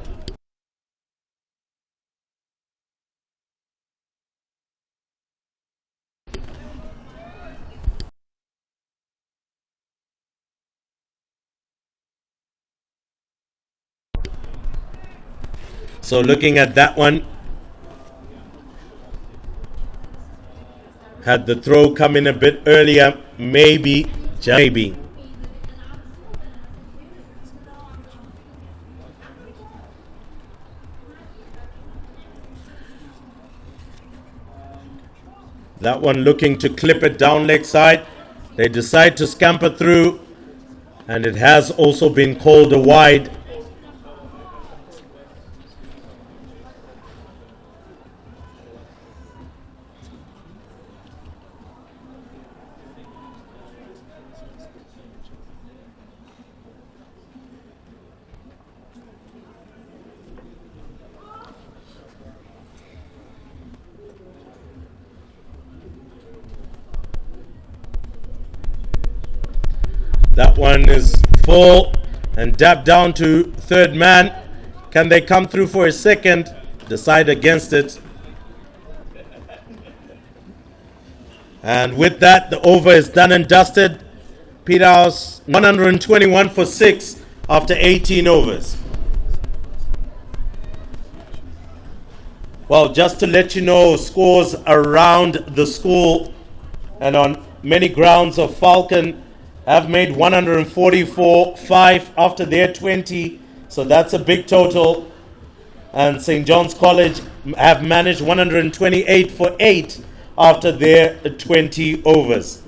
So looking at that one, had the throw come in a bit earlier, maybe, just maybe. That one looking to clip it down leg side. They decide to scamper through, and it has also been called a wide. That one is full and dabbed down to third man. Can they come through for a second? Decide against it. And with that, the over is done and dusted. Peterhouse 121 for 6 after 18 overs. Well, just to let you know, scores around the school and on many grounds of Falcon have made 144.5 after their 20, so that's a big total. And St. John's College have managed 128 for 8 after their 20 overs.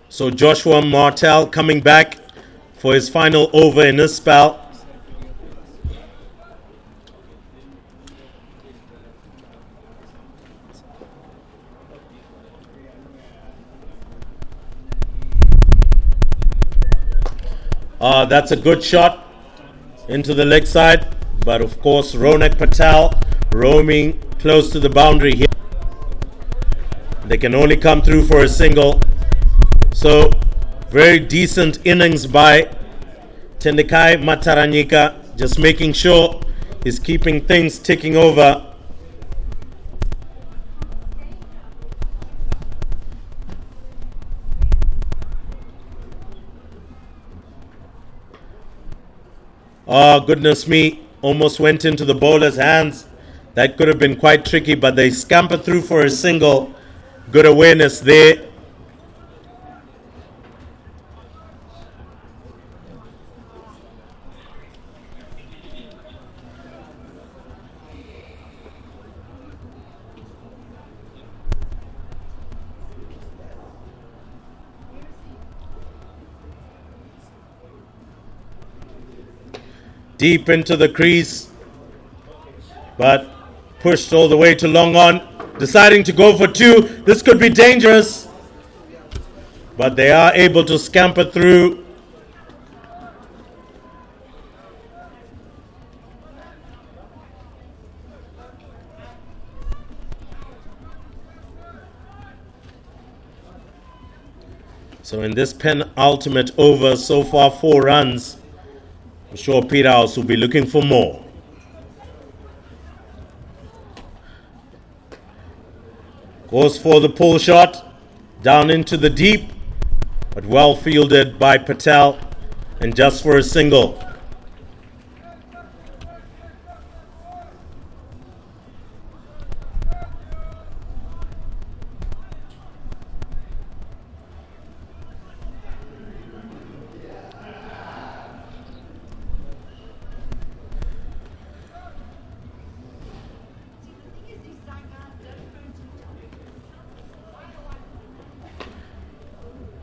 So Joshua Martel coming back for his final over in this spell. That's a good shot. into the leg side. But of course, Ronek Patel roaming close to the boundary here. They can only come through for a single. So, very decent innings by Tendekai Mataranyika, just making sure he's keeping things ticking over. Oh, goodness me. Almost went into the bowler's hands. That could have been quite tricky, but they scampered through for a single. Good awareness there. Deep into the crease, but pushed all the way to long on, deciding to go for two. This could be dangerous, but they are able to scamper through. So in this penultimate over, so far 4 runs. I'm sure Peterhouse will be looking for more. Goes for the pull shot down into the deep, but well fielded by Patel, and just for a single.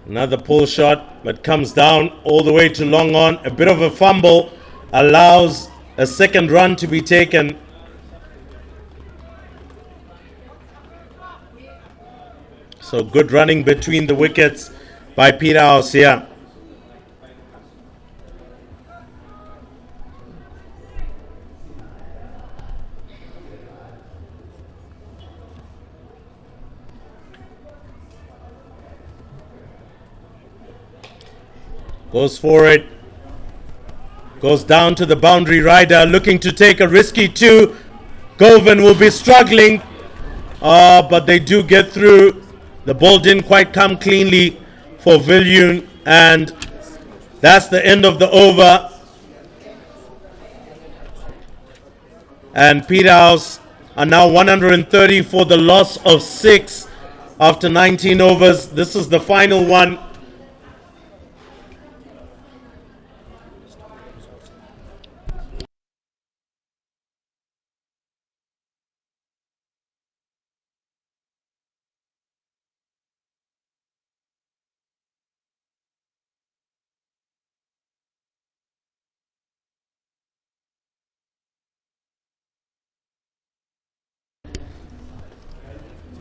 Another pull shot, but comes down all the way to long on. A bit of a fumble allows a second run to be taken. So good running between the wickets by Peterhouse here. Goes for it. Goes down to the boundary rider, looking to take a risky two. Govan will be struggling. But they do get through. The ball didn't quite come cleanly for Pavilion. And that's the end of the over. And Peterhouse are now 130 for the loss of 6 after 19 overs. This is the final one.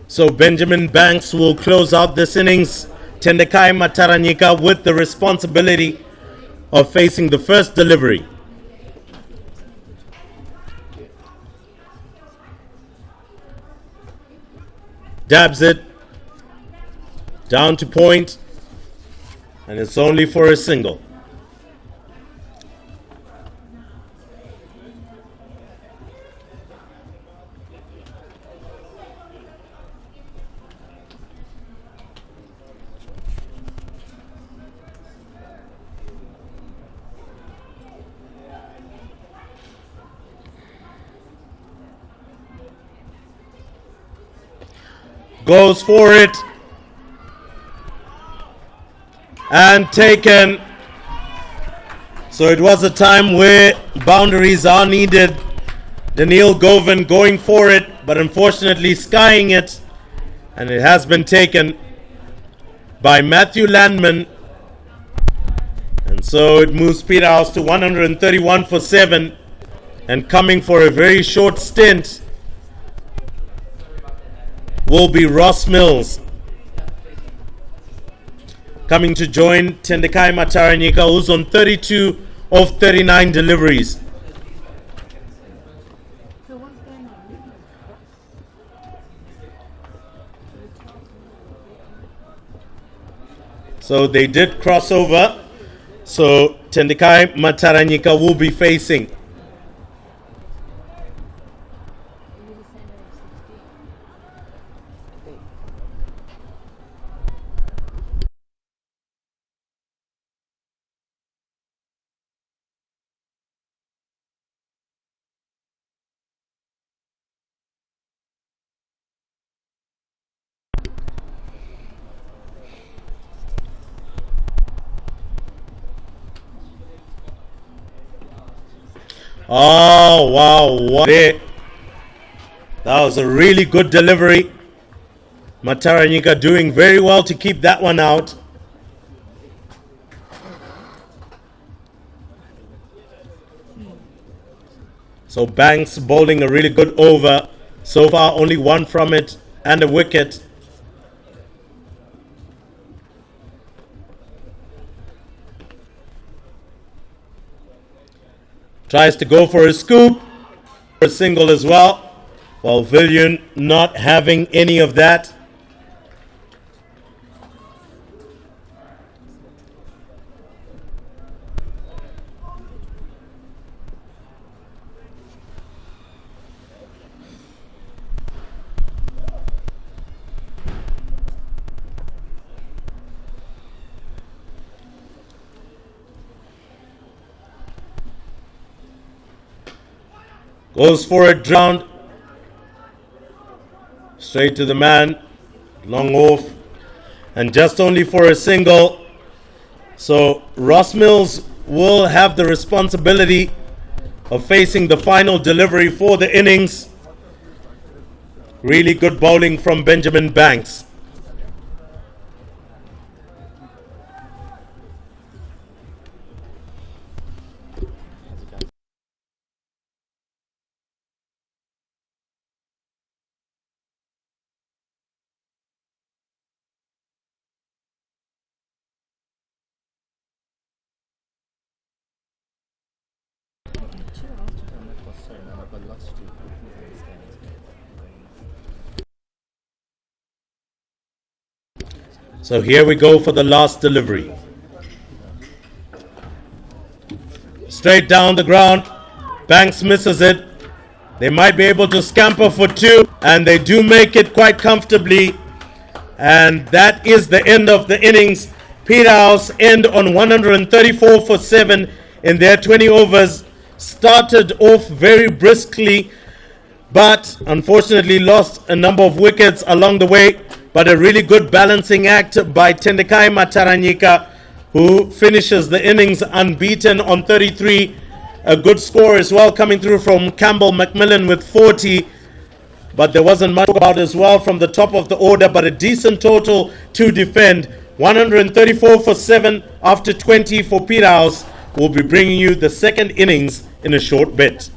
So Benjamin Banks will close out this innings. Tendekai Mataranyika with the responsibility of facing the first delivery. Dabs it down to point, and it's only for a single. Goes for it and taken. So it was a time where boundaries are needed. Daniil Govan going for it, but unfortunately skying it, and it has been taken by Matthew Landman. And so it moves Peterhouse to 131 for 7, and coming for a very short stint will be Ross Mills, coming to join Tendekai Mataranyika, who's on 32 of 39 deliveries. So they did cross over. So Tendikai Mataranyika will be facing. Oh, wow. That was a really good delivery. Mataranyika doing very well to keep that one out. So Banks bowling a really good over. So far, only one from it and a wicket. Tries to go for a scoop. For a single as well. Pavilion not having any of that. Goes for a round. Straight to the man. Long off. And just only for a single. So Ross Mills will have the responsibility of facing the final delivery for the innings. Really good bowling from Benjamin Banks. So here we go for the last delivery. Straight down the ground. Banks misses it. They might be able to scamper for two, and they do make it quite comfortably. And that is the end of the innings. Peterhouse end on 134 for 7 in their 20 overs. Started off very briskly, but unfortunately lost a number of wickets along the way. But a really good balancing act by Tendikai Mataranyika, who finishes the innings unbeaten on 33. A good score as well coming through from Campbell Macmillan with 40. But there wasn't much about as well from the top of the order, but a decent total to defend. 134 for 7 after 20 for Peterhouse. We'll be bringing you the second innings in a short bit.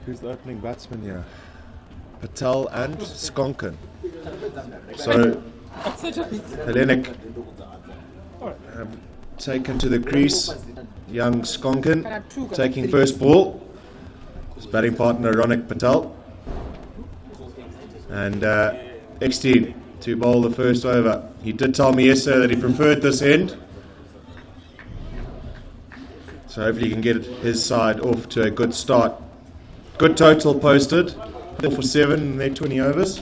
Who's the opening batsman here? Patel and Skonkin. So, Hellenic have taken to the crease. Young Skonkin taking first ball. His batting partner Ronek Patel. And X-Teen to bowl the first over. He did tell me yesterday that he preferred this end. So hopefully he can get his side off to a good start. Good total posted. 4 for 7 in their 20 overs.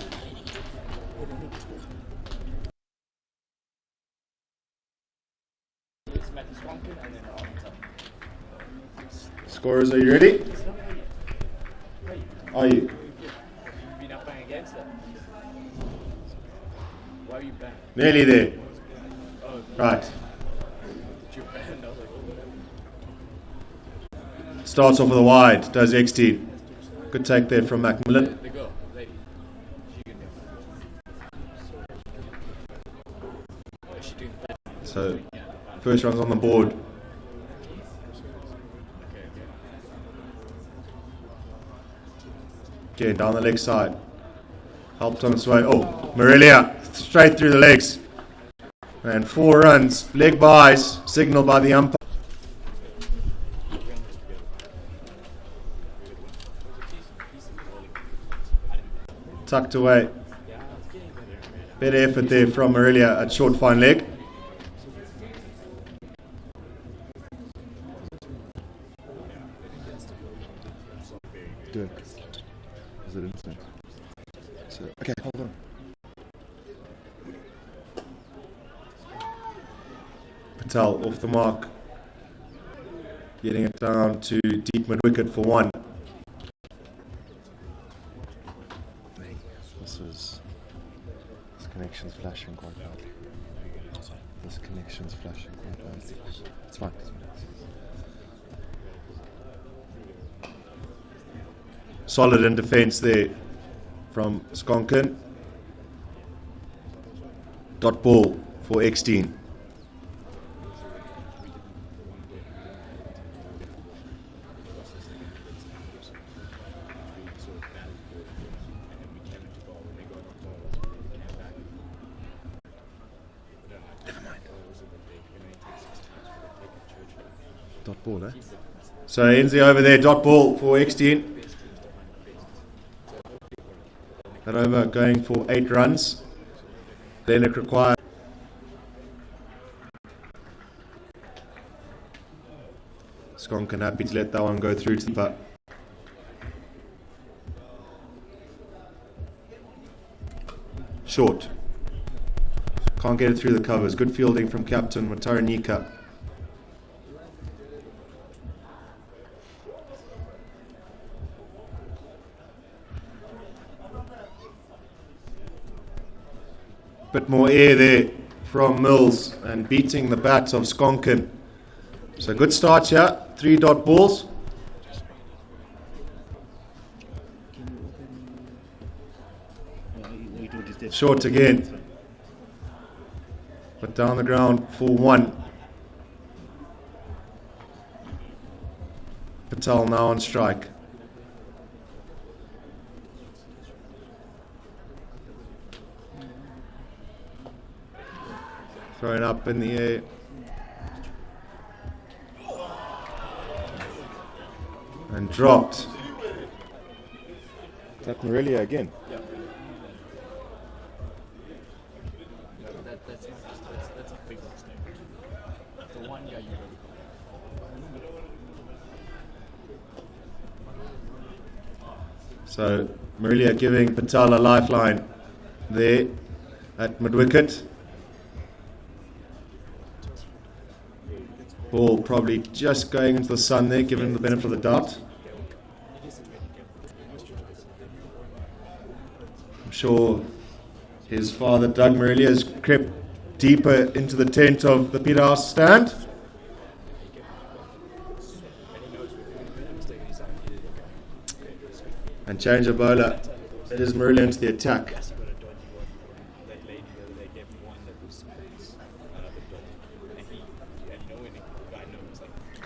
Scorers, are you ready? Are you? Been up playing against them. Why are you banned? Nearly there. Right. You're banned. I was like, Starts off with a wide, does X-Teen. Good take there from Macmillan. the girl, lady. She can go. What is she doing? So, first run's on the board. Again, down the leg side. Helped on its way. Oh, Morelia, straight through the legs. And 4 runs, leg buys, signalled by the umpire. Tucked away. Better effort there from Morelia at short fine leg. Do it. Is it instant? So, okay, hold on. Patel off the mark. Getting it down to deep mid wicket for 1. This connection's flashing quite badly. This connection's flashing quite badly. It's fine. Solid in defence there from Skonkin. Dot ball for X-Teen. Dot ball, eh? So Enzi over there, dot ball for X-Teen. That over going for 8 runs. Hellenic required. Skonkin happy to let that one go through to the putt. Short. Can't get it through the covers. Good fielding from captain Mataranika. Bit more air there from Mills and beating the bat of Skonkin. So good start here. 3 dot balls. Short again. But down the ground for 1. Patel now on strike. Thrown up in the air. And dropped. Is that Morelia again? Yeah. That's a big mistake. The one guy you So Morelia giving Patel a lifeline there at mid-wicket. Ball probably just going into the sun there, given the benefit of the doubt. I'm sure his father, Doug Morelia, has crept deeper into the tent of the Peterhouse stand. And change of bowler. It is Morelia into the attack.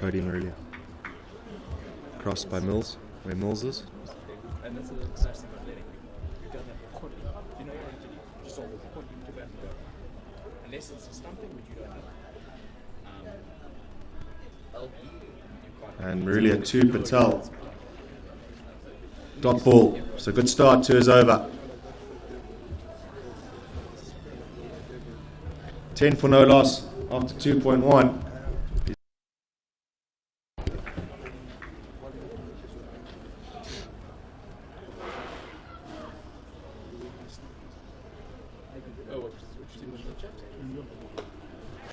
Cody Marilia. Crossed by Mills, where Mills is. And that's the nice thing about letting. You've done that before. You know, you just saw the point to bat and go. Unless it's stumping, which you don't know. And Marilia to Patel. Dot ball. So good start to his over. 10 for no loss after 2.1.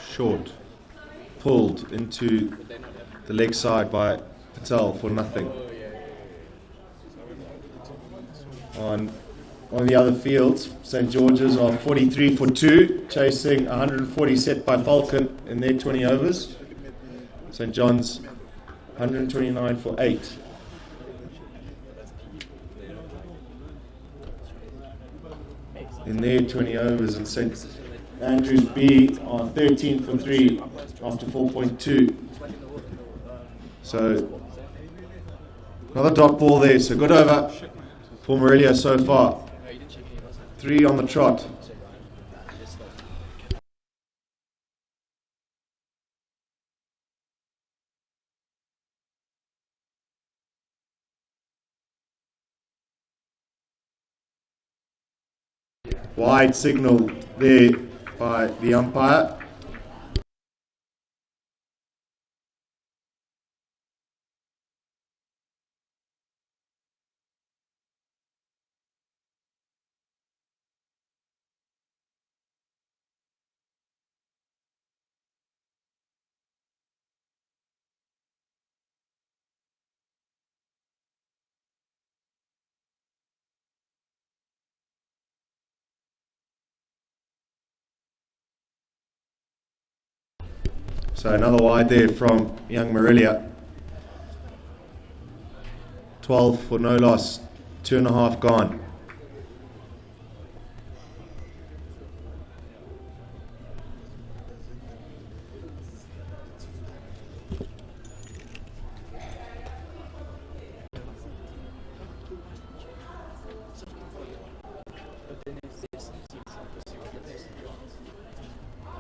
Short. Pulled into the leg side by Patel for nothing. On one of the other fields, St. George's are 43 for 2, chasing 140 set by Falcon in their 20 overs. St. John's 129 for 8. In their 20 overs, and St. Andrews B are 13 for 3 after 4.2. So another dot ball there, so good over for Marilia so far. 3 on the trot. Wide signal there by the umpire. So another wide there from young Marilia. 12 for no loss, 2.5 gone.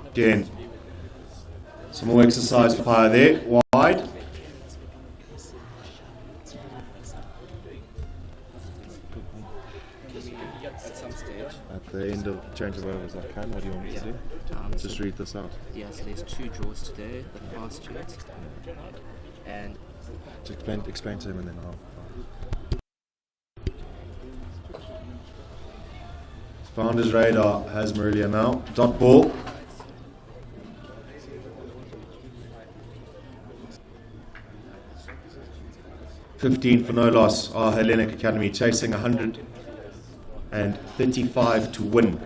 Again, some more exercise fire there, wide. At the end of change of overs, I can. What do you want me to do? Just read this out. Yeah, so there's 2 draws today, the fast jet, and Just explain to him and then I'll. Found his radar, has Marilia now. Dot ball. $15 for no loss. Our Hellenic Academy chasing 135 to win.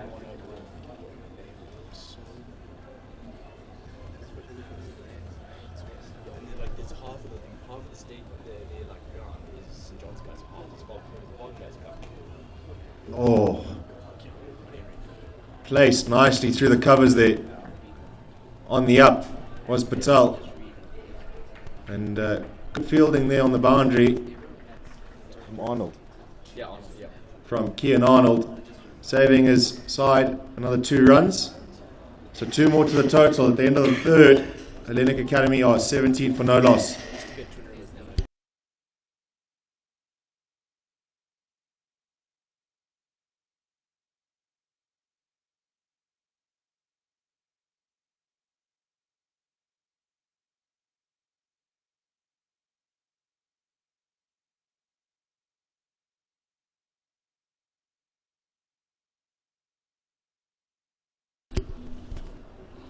Oh, placed nicely through the covers there. On the up was Patel, and good fielding there on the boundary from Arnold. Yeah, Arnold, yeah. From Kian Arnold, saving his side another 2 runs. So 2 more to the total at the end of the third. Hellenic Academy are 17 for no loss.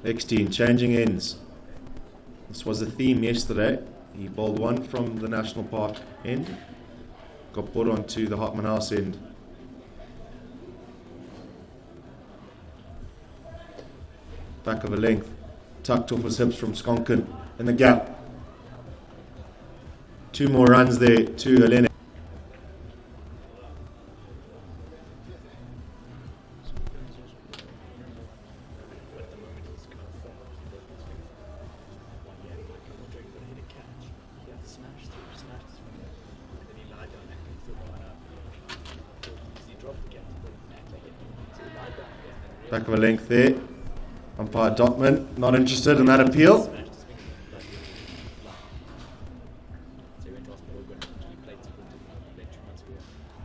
X-Teen changing ends. This was a theme yesterday. He bowled one from the National Park end, got put onto the Hartman House end. Back of a length, tucked off his hips from Skonkin in the gap. 2 more runs there to Hellenic. Back of a length there. Umpire Dotman not interested in that appeal. So he went to hospital, got he played played 2 months ago,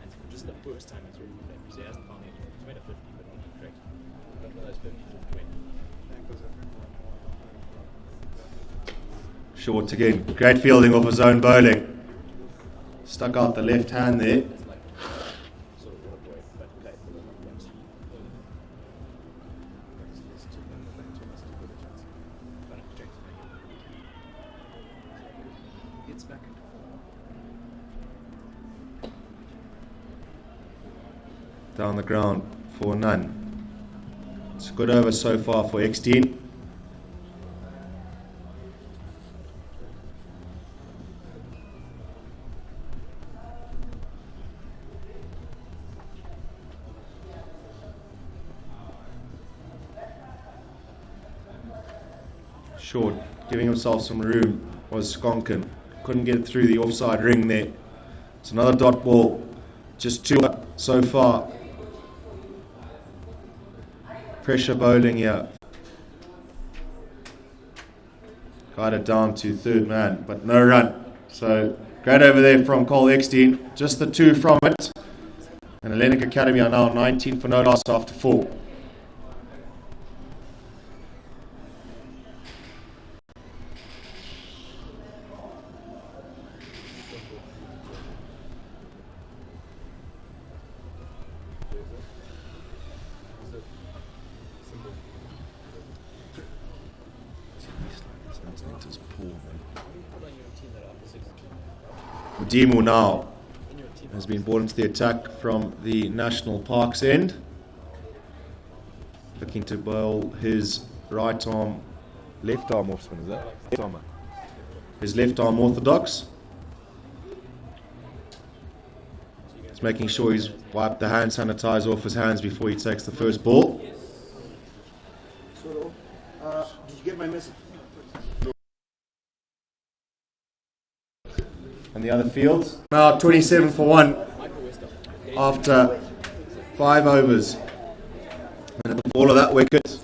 and just the first time he's really played, so he hasn't found anything. He's made a 50, but not correct. Not one of those 50s or 20. Short again. Great fielding off his own bowling. Stuck out the left hand there. It's like sort of water boy, but played for the MC. Gets back into Down the ground for none. It's a good over so far for X-Teen. Short, giving himself some room was Skonkin. Couldn't get through the offside ring there. It's another dot ball. Just 2 up so far. Pressure bowling here. Got it down to third man, but no run. So great over there from Cole Eckstein. Just the 2 from it. And Hellenic Academy are now 19 for no loss after 4. Demo now has been brought into the attack from the National Parks end. Looking to bowl his right arm, Left arm off spin, is that? Left arm. his left arm orthodox. He's making sure he's wiped the hand sanitizer off his hands before he takes the first ball. Did you get my message? And the other fields now 27 for 1 after 5 overs. And at the ball of that wicket,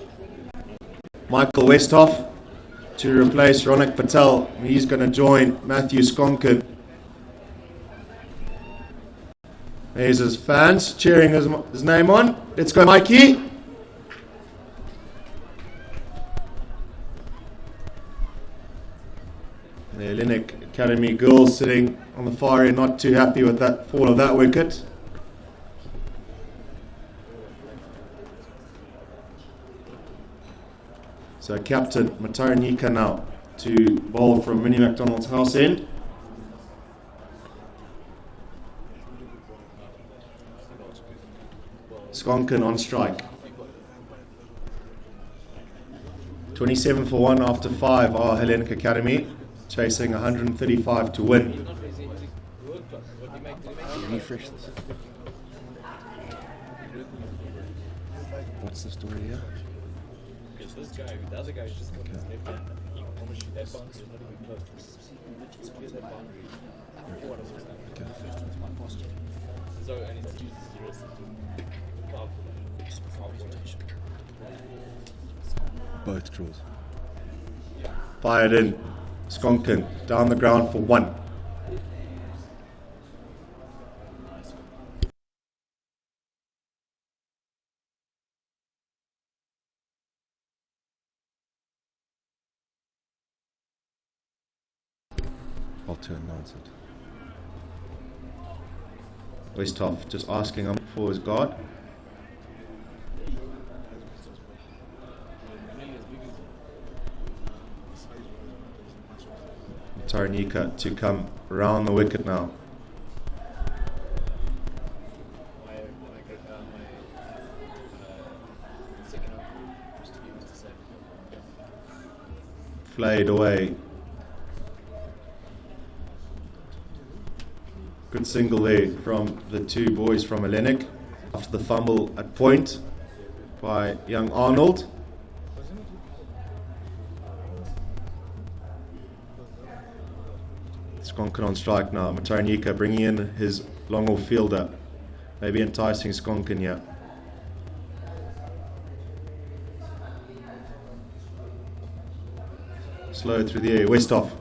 Michael Westhoff to replace Ronek Patel. He's going to join Matthew Skonkin. There's his fans cheering his name on. Let's go, Mikey. The Hellenic Academy girls sitting on the far end, not too happy with that fall of that wicket. So captain Matarenika now to bowl from Minnie McDonald's house end. Skonkin on strike. 27 for 1 after 5 are Hellenic Academy, chasing 135 to win. Refresh this. What's the story here? Because this guy, the other guy, just got his left hand. He almost shoot that bounce. Not even close. Clear that boundary. What was that? Okay, the first one's my posture. So, and it's used as your Both draws. Fired in. Skonkin down the ground for 1. I'll turn nonsense. Westhoff just asking him for his guard. Taranika to come round the wicket now. Flayed away. Good single there from the 2 boys from Hellenic after the fumble at point by young Arnold. Skonkin on strike now. Matarenika bringing in his long-off fielder. Maybe enticing Skonkin here. Slow through the air. Westhoff.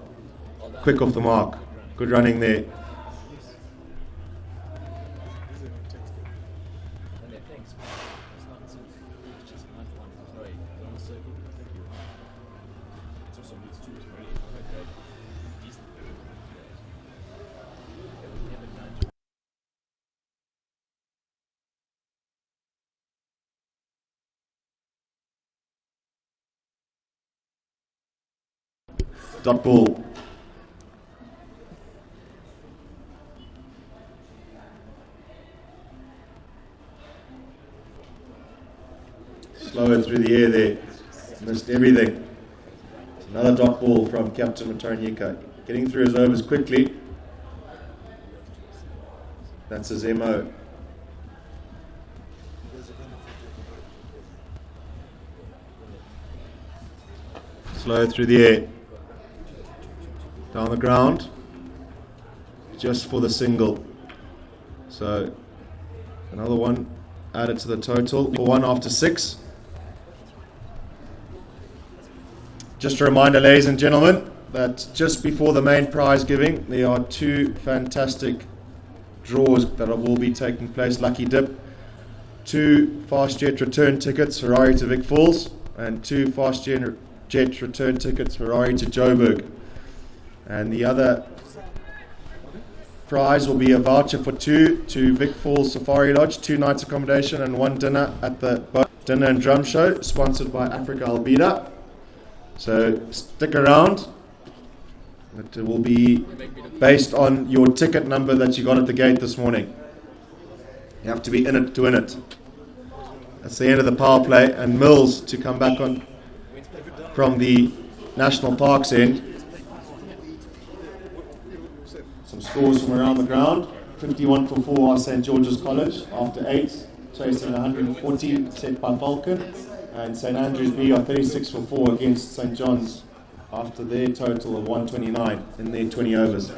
Quick off the mark. Good running there. Dot ball. Slower through the air there. Missed everything. Another dot ball from Captain Matonyika. Getting through his overs quickly. That's his MO. Slow through the air. Down the ground. Just for the single. So another one added to the total. One after 6. Just a reminder, ladies and gentlemen, that just before the main prize giving, there are 2 fantastic draws that will be taking place. Lucky dip. 2 fast jet return tickets, Ferrari to Vic Falls, and 2 fast jet return tickets, Ferrari to Joburg. And the other prize will be a voucher for 2 to Vic Falls Safari Lodge, 2 nights accommodation and 1 dinner at the Dinner and Drum Show, sponsored by Africa Albida. So stick around. It will be based on your ticket number that you got at the gate this morning. You have to be in it to win it. That's the end of the power play, and Mills to come back on from the National Parks end. Some scores from around the ground. 51 for 4 are St. George's College after 8, chasing 140 set by Falcon. And St. Andrews B are 36 for 4 against St. John's after their total of 129 in their 20 overs.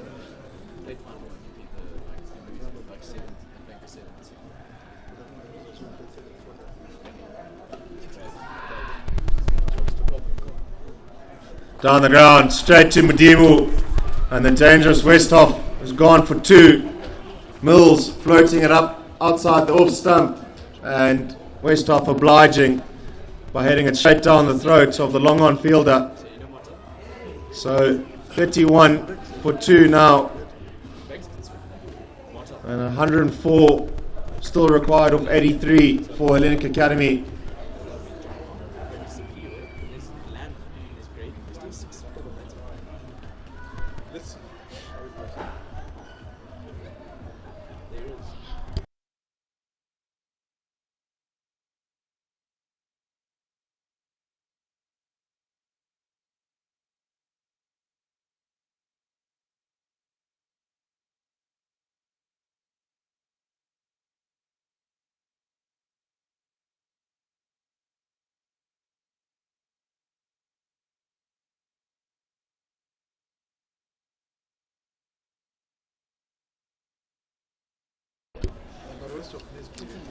Down the ground, straight to Mudimu, and the dangerous Westhoff has gone for 2. Mills floating it up outside the off stump, and Westhoff obliging by heading it straight down the throat of the long on fielder. So 31 for 2 now, and 104 still required of 83 for Hellenic Academy.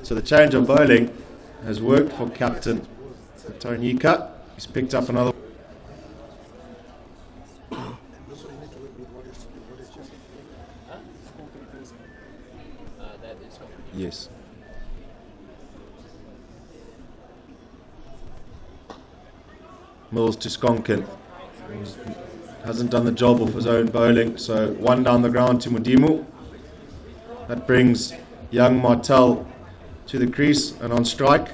So the change of bowling has worked for Captain Matonyika. He's picked up another. Yes. Mills to Skonkin. Hasn't done the job of his own bowling, so 1 down the ground to Mudimu. That brings young Martel to the crease and on strike.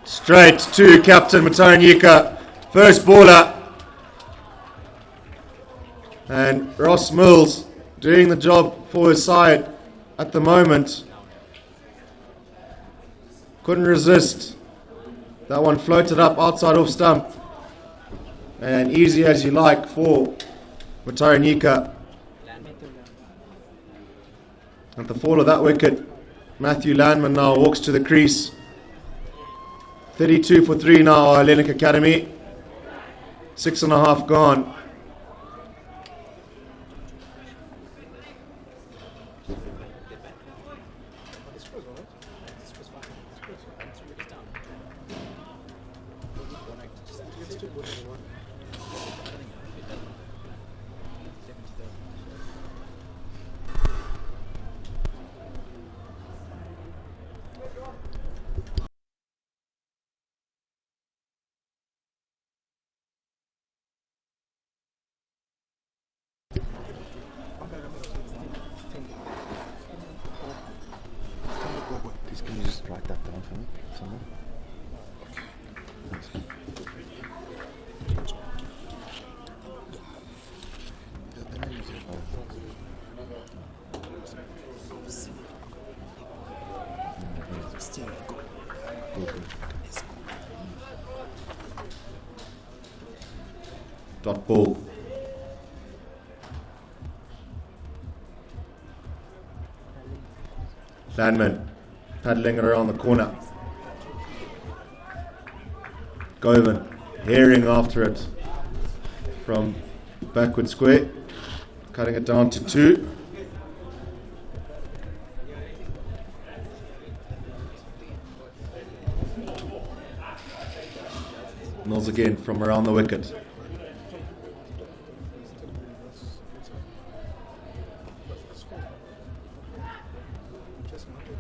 Straight to Captain Matonyika, first baller. And Ross Mills doing the job for his side at the moment. Couldn't resist. That one floated up outside off stump. And easy as you like for Matonyika. At the fall of that wicket, Matthew Landman now walks to the crease. 32 for 3 now, Hellenic Academy. 6.5 gone. Please, can you just write that down for me somewhere? Dot ball. Landman paddling it around the corner. Govan herring after it from backward square, cutting it down to 2. Mills again from around the wicket.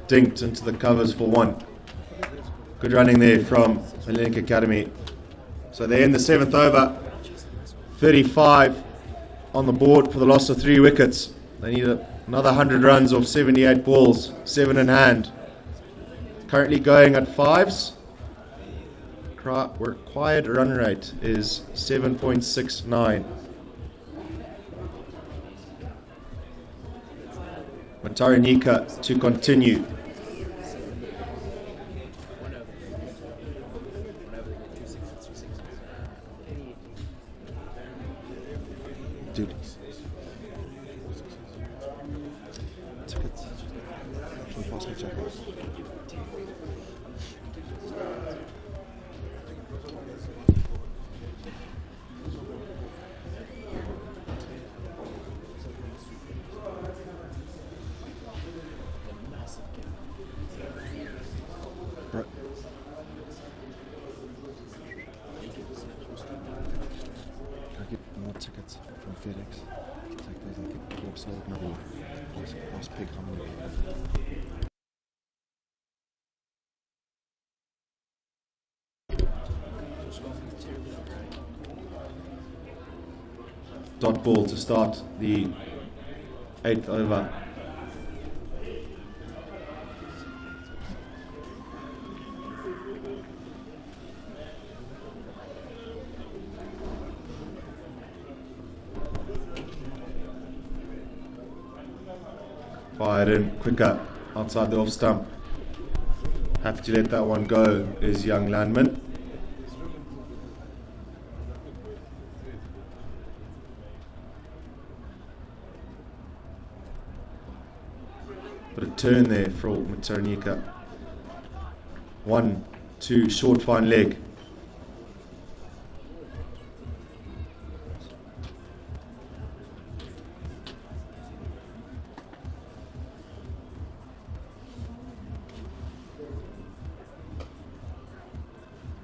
Dinked into the covers for 1. Good running there from Hellenic Academy. So they end the 7th over. 35 on the board for the loss of 3 wickets. They need another 100 runs off 78 balls, 7 in hand. Currently going at 5s. Required run rate is 7.69. Mataranika to continue. Dude. Tickets. Can you pass me check? Right. Can I get more tickets from FedEx? Take those and get more sold now. Last pig, how many? Dot ball to start the 8th over. Fired in quicker outside the off stump. Happy to let that one go is young Landman. But a turn there for Mataranika. 1, 2, short fine leg.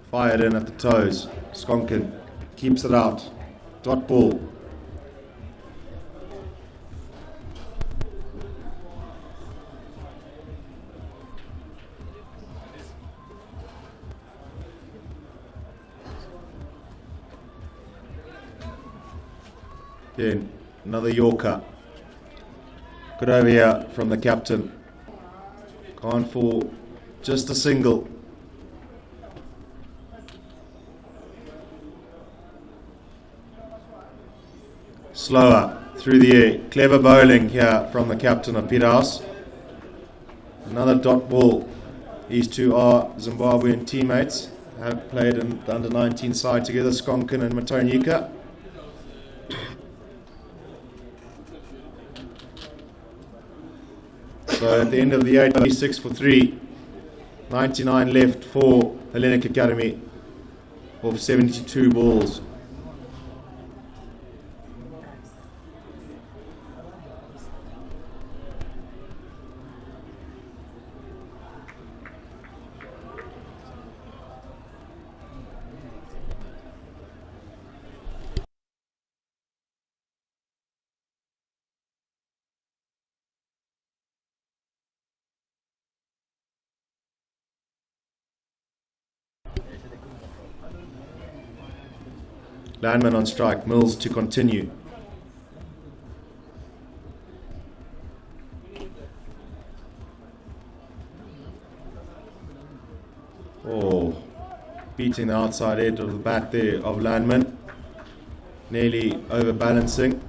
Fired in at the toes. Skonkin keeps it out. Dot ball. Again, another Yorker. Good over here from the captain. Gone for just a single. Slower through the air. Clever bowling here from the captain of Peterhouse. Another dot ball. These two are Zimbabwean teammates. Have played in the under-19 side together, Skonkin and Mataranika. So at the end of the 8, 6 for 3. 99 left for Hellenic Academy of 72 balls. Landman on strike, Mills to continue. Oh, beating the outside edge of the bat there of Landman. Nearly overbalancing.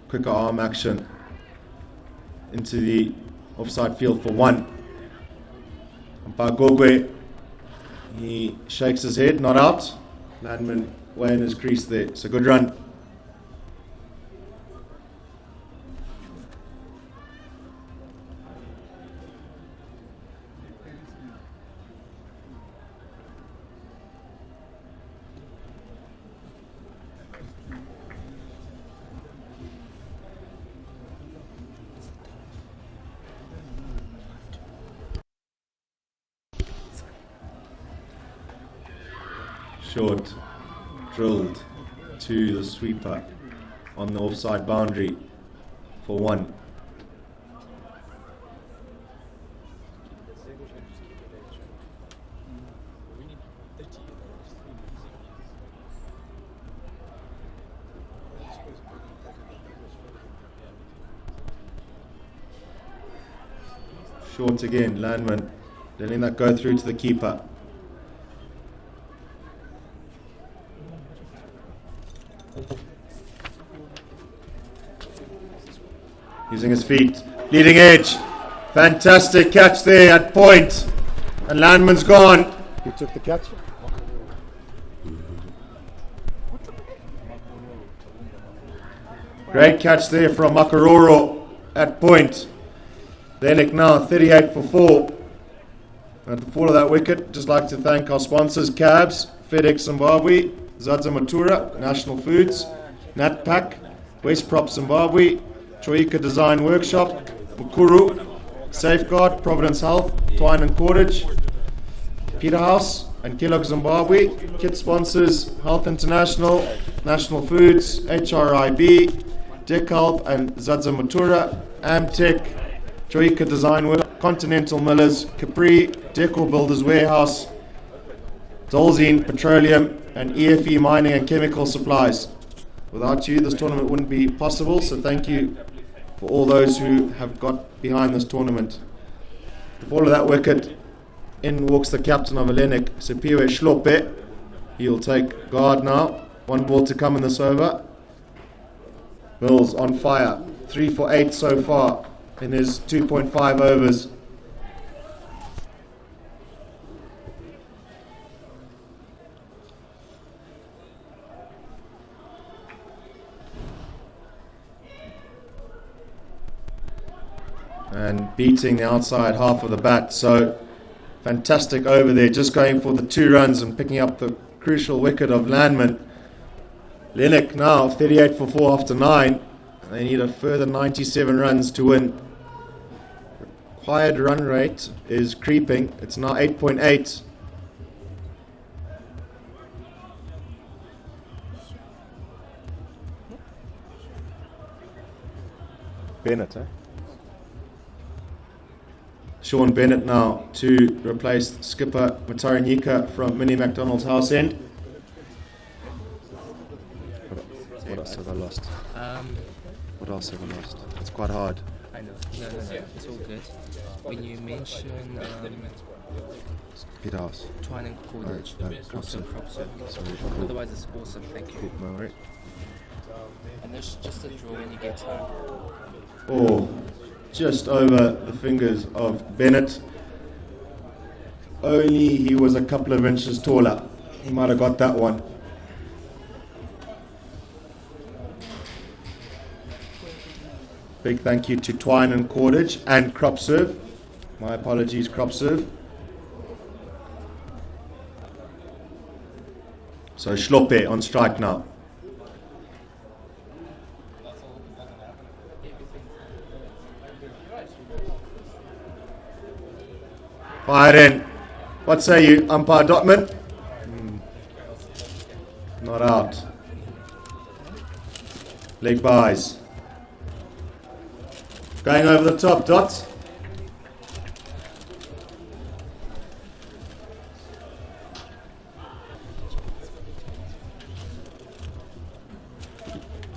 Quicker arm action into the offside field for one. Bagogwe, he shakes his head, not out. Landman way in his crease there. It's a good run. Short, drilled to the sweeper on the offside boundary for one. Short again, Landman letting that go through to the keeper. Using his feet, leading edge, fantastic catch there at point, and Landman's gone. Who took the catch? Great catch there from Makaroro at point. Hellenic now 38 for 4. At the fall of that wicket, just like to thank our sponsors CABS, FedEx Zimbabwe, Zadza Matura, National Foods, NatPack, West Prop Zimbabwe, Choika Design Workshop, Mukuru, Safeguard, Providence Health, Twine and Cordage, Peterhouse, and Kellogg Zimbabwe. Kit sponsors Health International, National Foods, HRIB, Deck Health and Zadza Matura, Amtech, Choika Design Workshop, Continental Millers, Capri, Decor Builders Warehouse, Dolzine Petroleum, and EFE Mining and Chemical Supplies. Without you, this tournament wouldn't be possible, so thank you for all those who have got behind this tournament. The fall of that wicket, in walks the captain of Hellenic, Sipiwe Shlope. He'll take guard now. One ball to come in this over. Mills on fire. 3 for 8 so far in his 2.5 overs. And beating the outside half of the bat. So fantastic over there, just going for the 2 runs and picking up the crucial wicket of Landman. Hellenic now 38 for 4 after 9. They need a further 97 runs to win. Required run rate is creeping. It's now 8.8. Bennett, eh? Sean Bennett now to replace skipper Matarinika from Mini McDonald's House End. What else have I lost? What else have I lost? It's quite hard. I know. No. It's all good. When you mention Peterhouse. Twine and Cordage, Cropson. Sorry, cool. otherwise it's awesome, thank you. Cool, no worry. And there's just a draw when you get time. Oh, just over the fingers of Bennett. Only he was a couple of inches taller. He might have got that one. Big thank you to Twine and Cordage and Crop Serve. My apologies, Crop Serve. So Schloppe on strike now. Fire in. What say you, umpire Dotman? Not out. Leg buys. Going over the top, Dot.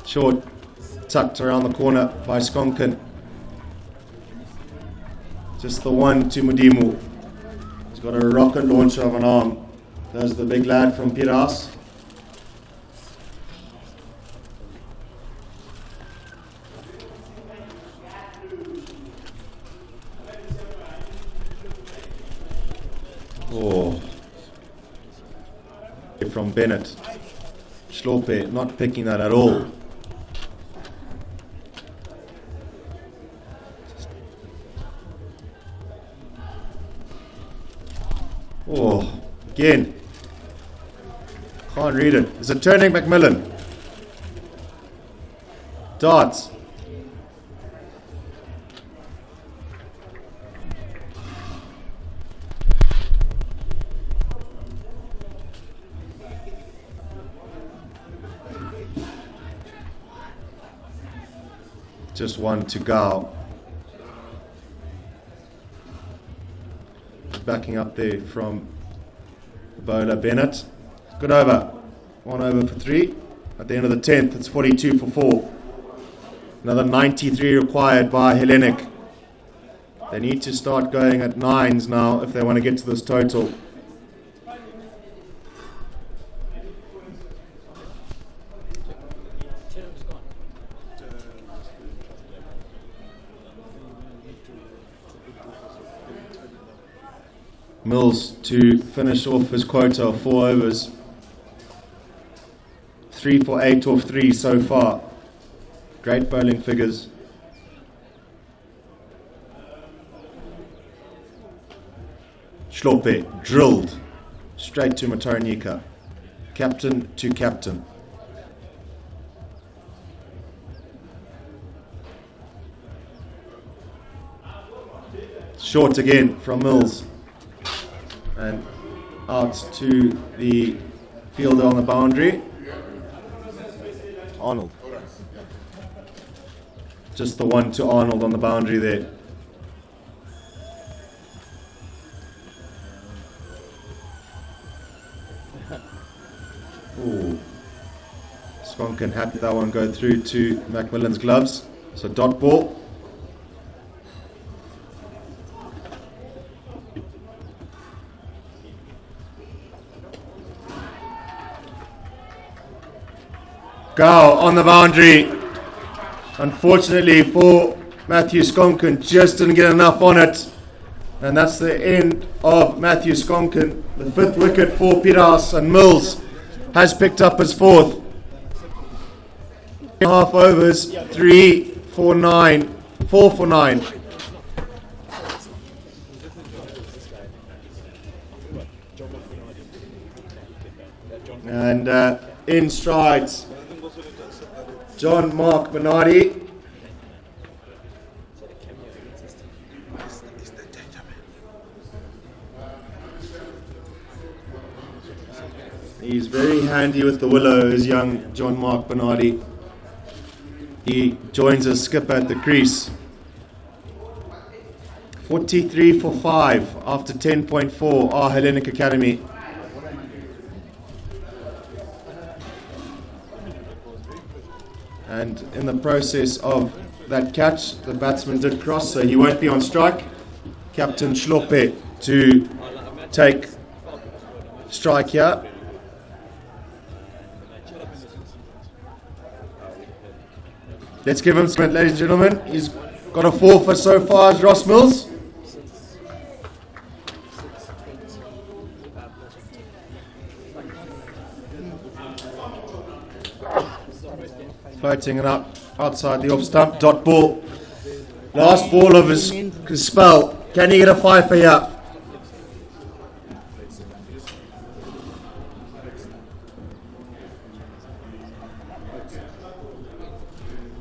Short, tucked around the corner by Skonken. Just the one to Mudimu. He's got a rocket launcher of an arm. There's the big lad from Peterhouse. Oh. From Bennett. Schloppe not picking that at all. Oh, again. Can't read it. Is it turning Macmillan? Darts. Just one to go. Backing up there from bowler Bennett. Good over. 1 over for 3. At the end of the 10th, it's 42 for 4. Another 93 required by Hellenic. They need to start going at 9s now if they want to get to this total. Mills to finish off his quota of 4 overs. 3 for 8 off 3 so far. Great bowling figures. Schloppe drilled straight to Matarenika. Captain to captain. Short again from Mills. And out to the fielder on the boundary. Arnold. Just the one to Arnold on the boundary there. Ooh. Skonken happy that one go through to Macmillan's gloves. So dot ball. Gow on the boundary. Unfortunately for Matthew Skonken, just didn't get enough on it. And that's the end of Matthew Skonken. The 5th wicket for Peterhouse, and Mills has picked up his 4th. Half overs, 3 for 9, 4 for 9. And in strides, John Mark Bernardi. He's very handy with the willow, is young John Mark Bernardi. He joins as skipper at the crease. 43 for 5 after 10.4, our Hellenic Academy. And in the process of that catch, the batsman did cross, so he won't be on strike. Captain Schloppe to take strike here. Let's give him a sprint, ladies and gentlemen. He's got a 4 for so far as Ross Mills. Floating it up outside the off stump. Dot ball Last ball of his spell. Can he get a five here?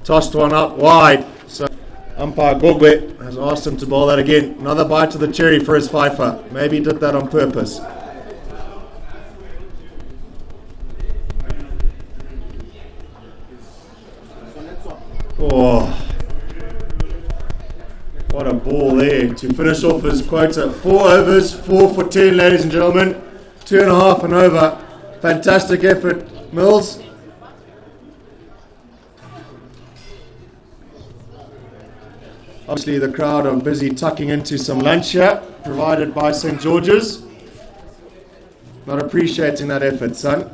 Tossed one up wide. So umpire Gogwe has asked him to bowl that again. Another bite to the cherry for his fifer. Maybe he did that on purpose. Oh, what a ball there to finish off his quota. 4 overs, 4 for 10, ladies and gentlemen. 2.5 and over. Fantastic effort, Mills. Obviously the crowd are busy tucking into some lunch here, provided by St. George's. Not appreciating that effort, son.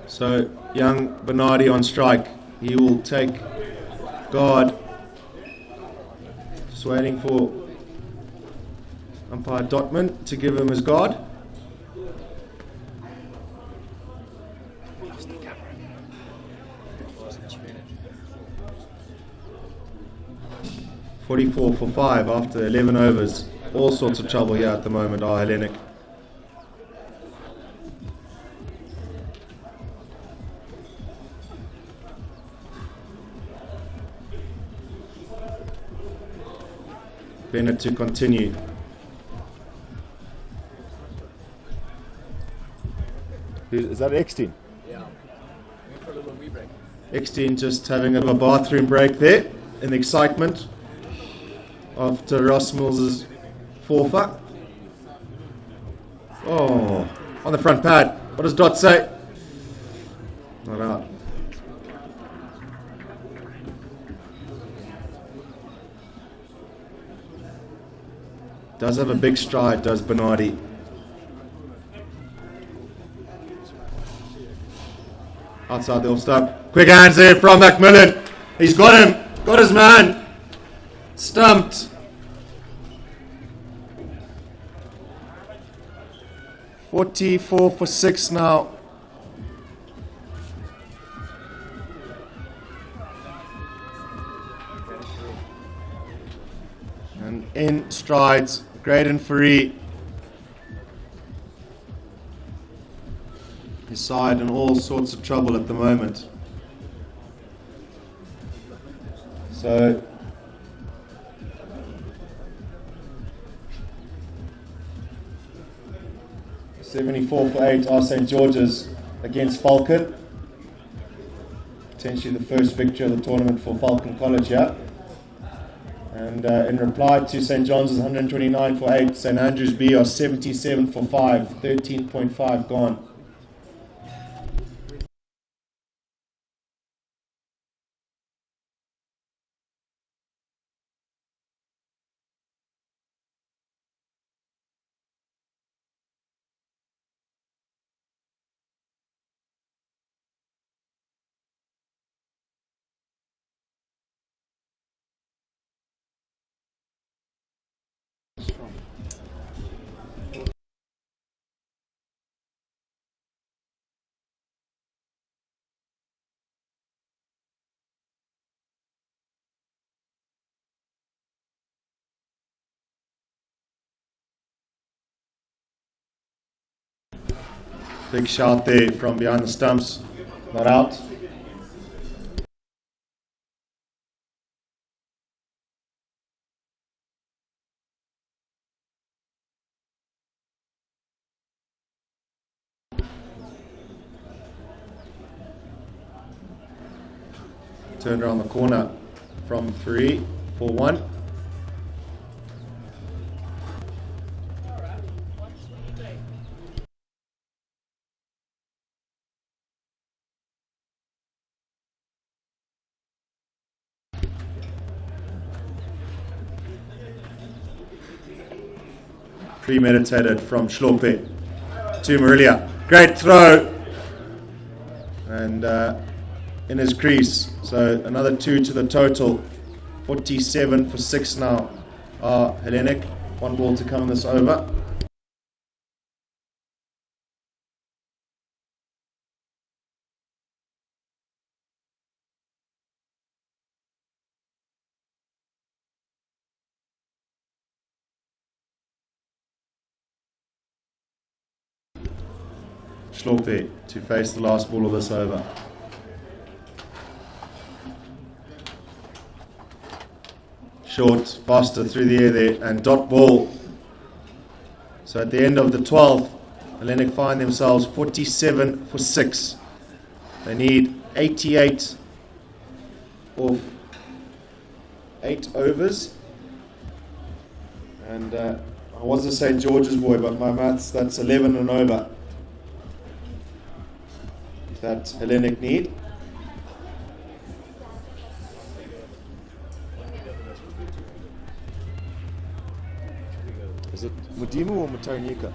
So, young Bernardi on strike. He will take guard. Just waiting for umpire Dotman to give him his guard. 44 for 5 after 11 overs. All sorts of trouble here at the moment are Hellenic. Bennett to continue. Is that X-Team? Yeah. For a little wee break. X-Team just having a bathroom break there in excitement after Ross Mills' forfeit. Oh, on the front pad. What does Dot say? Not out. Does have a big stride, does Bernardi. Outside the off-stump. Quick hands there from Macmillan. He's got him. Got his man. Stumped. $44 for 6 now. And in strides, Graydon Faree. His side in all sorts of trouble at the moment. So 74 for 8 are St. George's against Falcon. Potentially the first victory of the tournament for Falcon College here. And in reply to St. John's 129 for 8, St. Andrews B are 77 for 5, 13.5 gone. Big shot there from behind the stumps, not out. Turned around the corner from 3 for 1. Premeditated from Schlope to Marilia. Great throw. And in his crease. So another 2 to the total. 47 for 6 now. Hellenic. 1 ball to come in this over. Schlope to face the last ball of this over. Short, faster through the air there, and dot ball. So at the end of the 12th, Hellenic find themselves 47 for 6. They need 88 of 8 overs. And I was a St. George's boy, but my maths, that's 11 and over that Hellenic need. Is it Mudimu or Mutonyika?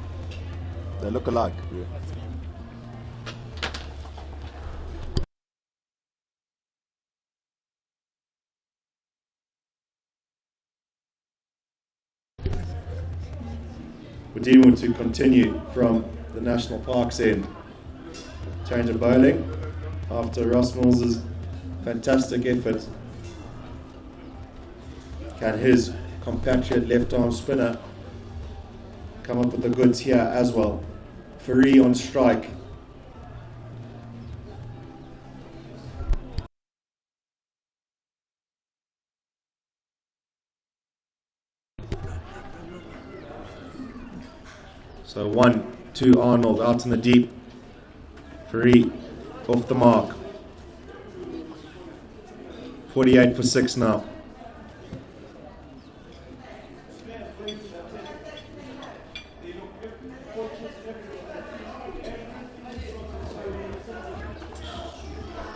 They look alike. Yeah. Mudimu to continue from the National Parks end. Change of bowling after Ross Mills' fantastic effort. Can his compatriot left arm spinner come up with the goods here as well? Faree on strike. So 1-2 Arnold out in the deep. Faree off the mark. 48 for 6 now.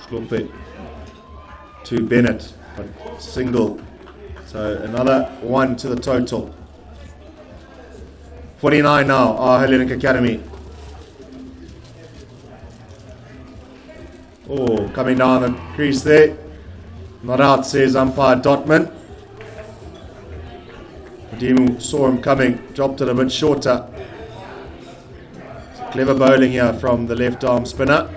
Schlope to Bennett, but single. So another 1 to the total. 49 now, our Hellenic Academy. Oh, coming down the crease there. Not out, says umpire Dotman. Mudimu saw him coming, dropped it a bit shorter. Clever bowling here from the left arm spinner.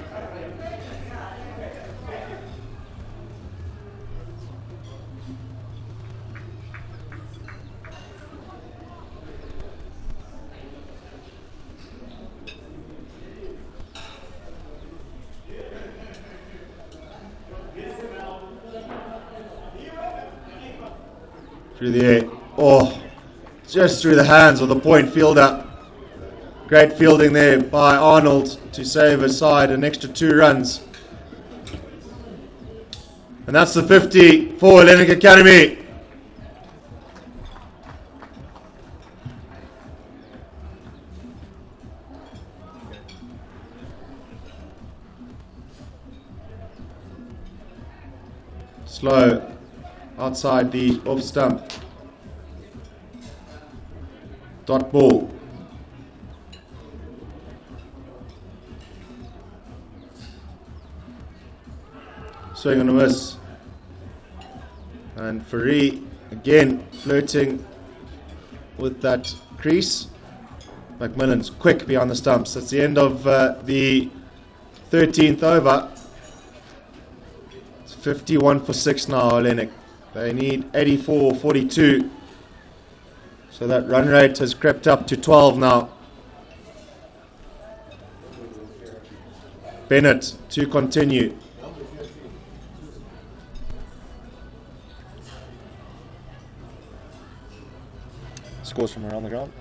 Through the air. Oh, just through the hands of the point fielder. Great fielding there by Arnold to save his side an extra 2 runs. And that's the 50 for Hellenic Academy. Slow outside the off stump. Dot ball. Swing and a miss. And Faree again flirting with that crease. Macmillan's quick behind the stumps. That's the end of the 13th over. 51 for 6 now, Hellenic. They need 84-42. So that run rate has crept up to 12 now. Bennett to continue. Scores from around the ground.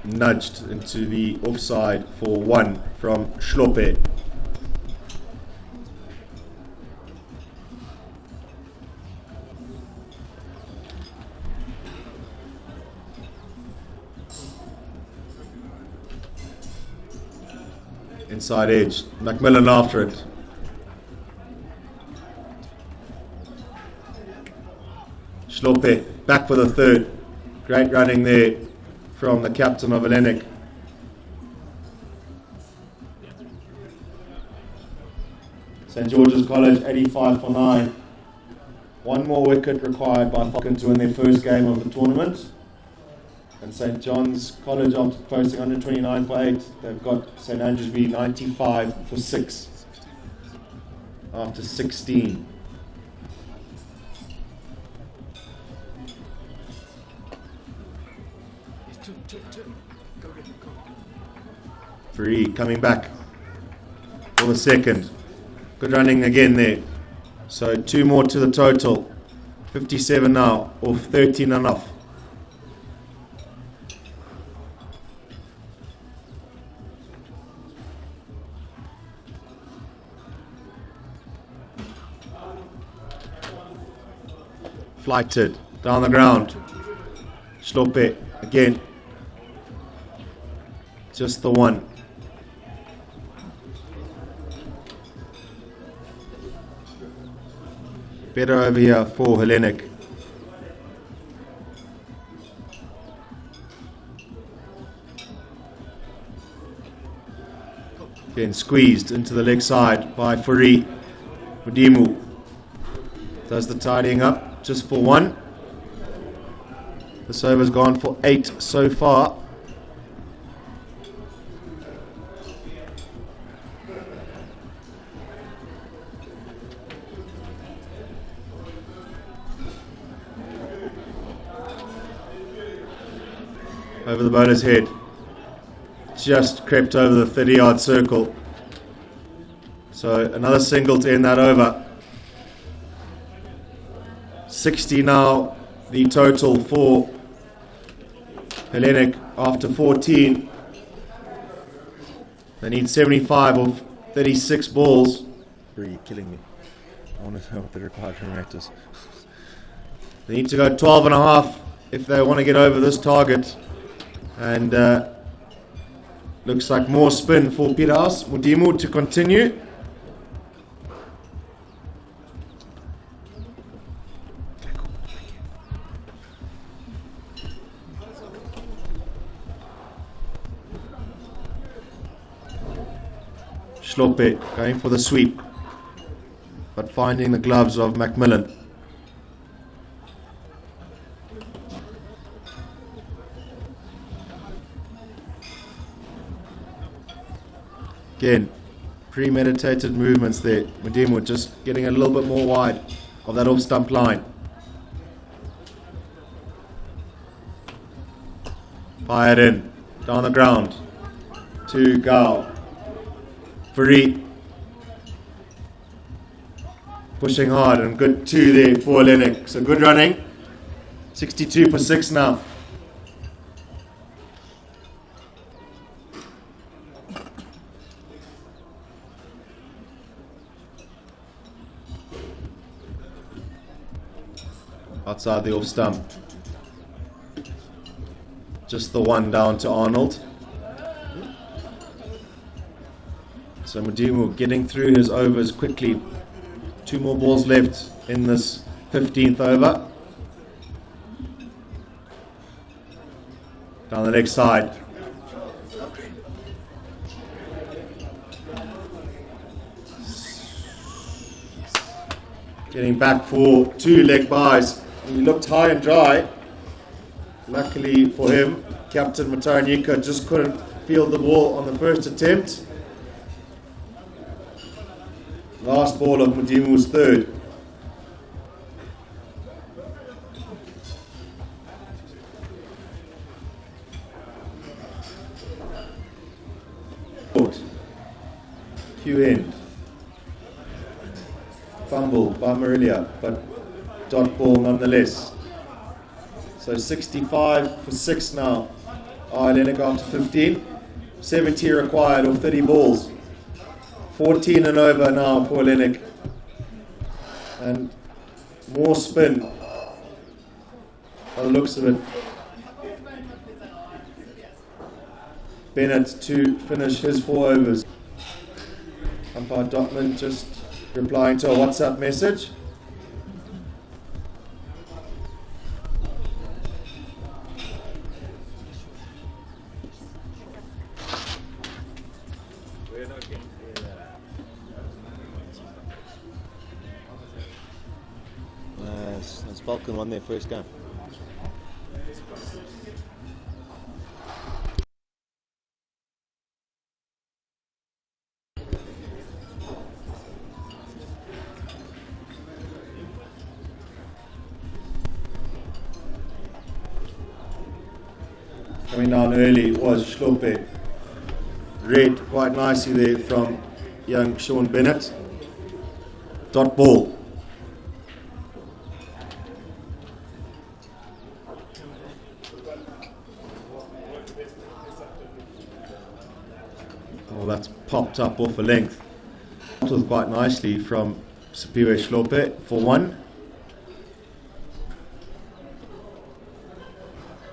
Nudged into the offside for 1 from Schlope. Inside edge, Macmillan after it. Schlope back for the 3rd. Great running there from the captain of Hellenic. St. George's College 85 for 9. 1 more wicket required by Falcon to win their first game of the tournament. And St. John's College, after posting 129 for 8, they've got St. Andrews V 95 for 6 after 16. Free coming back for the second. Good running again there. So 2 more to the total. 57 now, off 13 and off. Flighted down the ground. Schloppe again. Just the one. Better over here for Hellenic. Again squeezed into the leg side by Fari. Mudimu does the tidying up. Just for 1. This over's gone for 8 so far. Over the bowler's head. Just crept over the 30-yard circle. So another single to end that over. 60 now, the total for Hellenic after 14. They need 75 of 36 balls. You're killing me. I want to know what the required run rate is. They need to go 12 and a half if they want to get over this target. And looks like more spin for Peterhouse. Mudimu to continue. Schloppe going for the sweep, but finding the gloves of Macmillan. Again, premeditated movements there. Mudimu just getting a little bit more wide of that off-stump line. Fired in, down the ground to Gao. Fari pushing hard and good 2 there for Hellenic. So good running. 62 for 6 now. Outside the off stump. Just the 1 down to Arnold. So Mudimu getting through his overs quickly. 2 more balls left in this 15th over. Down the next side. Getting back for 2 leg byes. He looked high and dry. Luckily for him, Captain Mataranika just couldn't field the ball on the first attempt. Last ball of Mudimu's 3rd. Q end. Fumble by Marilia, but dot ball nonetheless. So 65 for 6 now. Hellenic after 15. 70 required of 30 balls. 14 and over now for Hellenic. And more spin by the looks of it. Bennett to finish his 4 overs. Umpire Dotman just replying to a WhatsApp message. Falcon won their first game. coming down early was Schlope. Read quite nicely there from young Sean Bennett. Dot ball. Well, that's popped up off a length. That was quite nicely from Sipiwe Schlope for 1.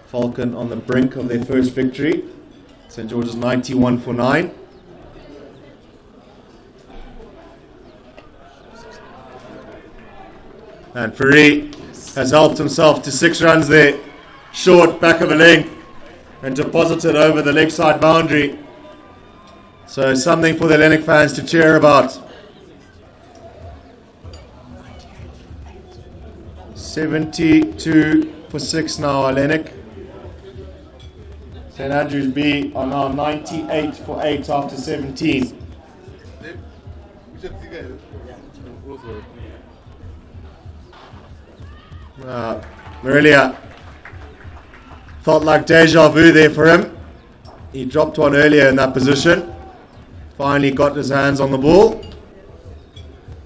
Falcon on the brink of their first victory. St. George's 91 for 9. And Fourie has helped himself to 6 runs there. Short, back of a length, and deposited over the leg side boundary. So something for the Hellenic fans to cheer about. 72 for 6 now, Hellenic. St. Andrews B are now 98 for 8 after 17. Marilia felt like deja vu there for him. He dropped one earlier in that position. Finally got his hands on the ball.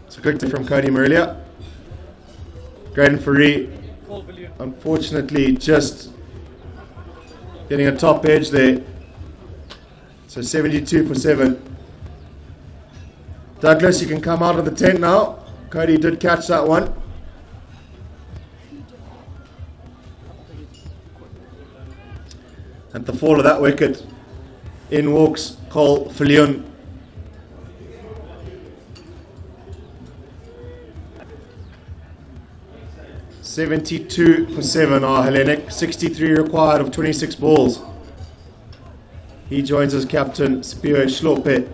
It's a quick tip from Cody Marilia. Graydon Fourie, unfortunately, just getting a top edge there. So 72 for 7. Douglas, you can come out of the tent now. Cody did catch that one. At the fall of that wicket, in walks Pavilion. $72 for 7 are Hellenic, 63 required of 26 balls. He joins as captain Sipiwe Schlope.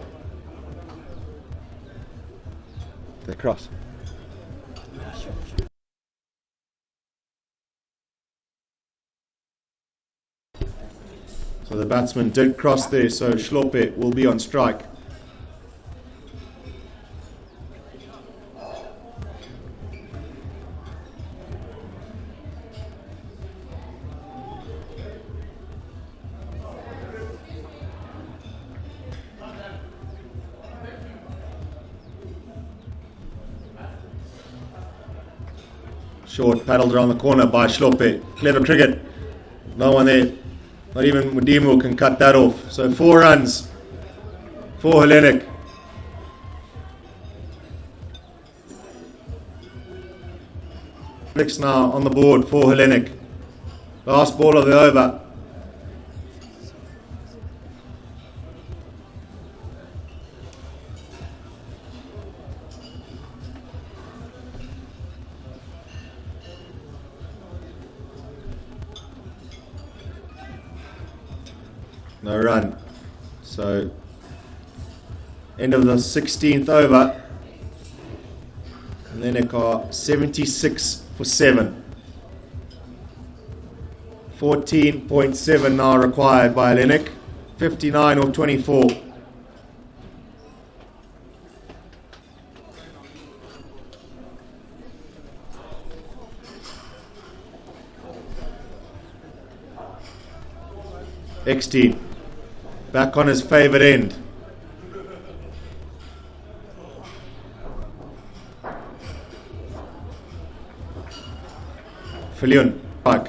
They cross. So the batsman did cross there, so Schlope will be on strike. Short, paddled around the corner by Schlope. Clever cricket. No one there. Not even Mudimu can cut that off. So 4 runs for Hellenic. Next now on the board for Hellenic. Last ball of the over. No run. So end of the 16th over. Hellenic are 76 for 7. 14.7 now required by Hellenic. 59 or 24. Exteen back on his favourite end. Pavilion back.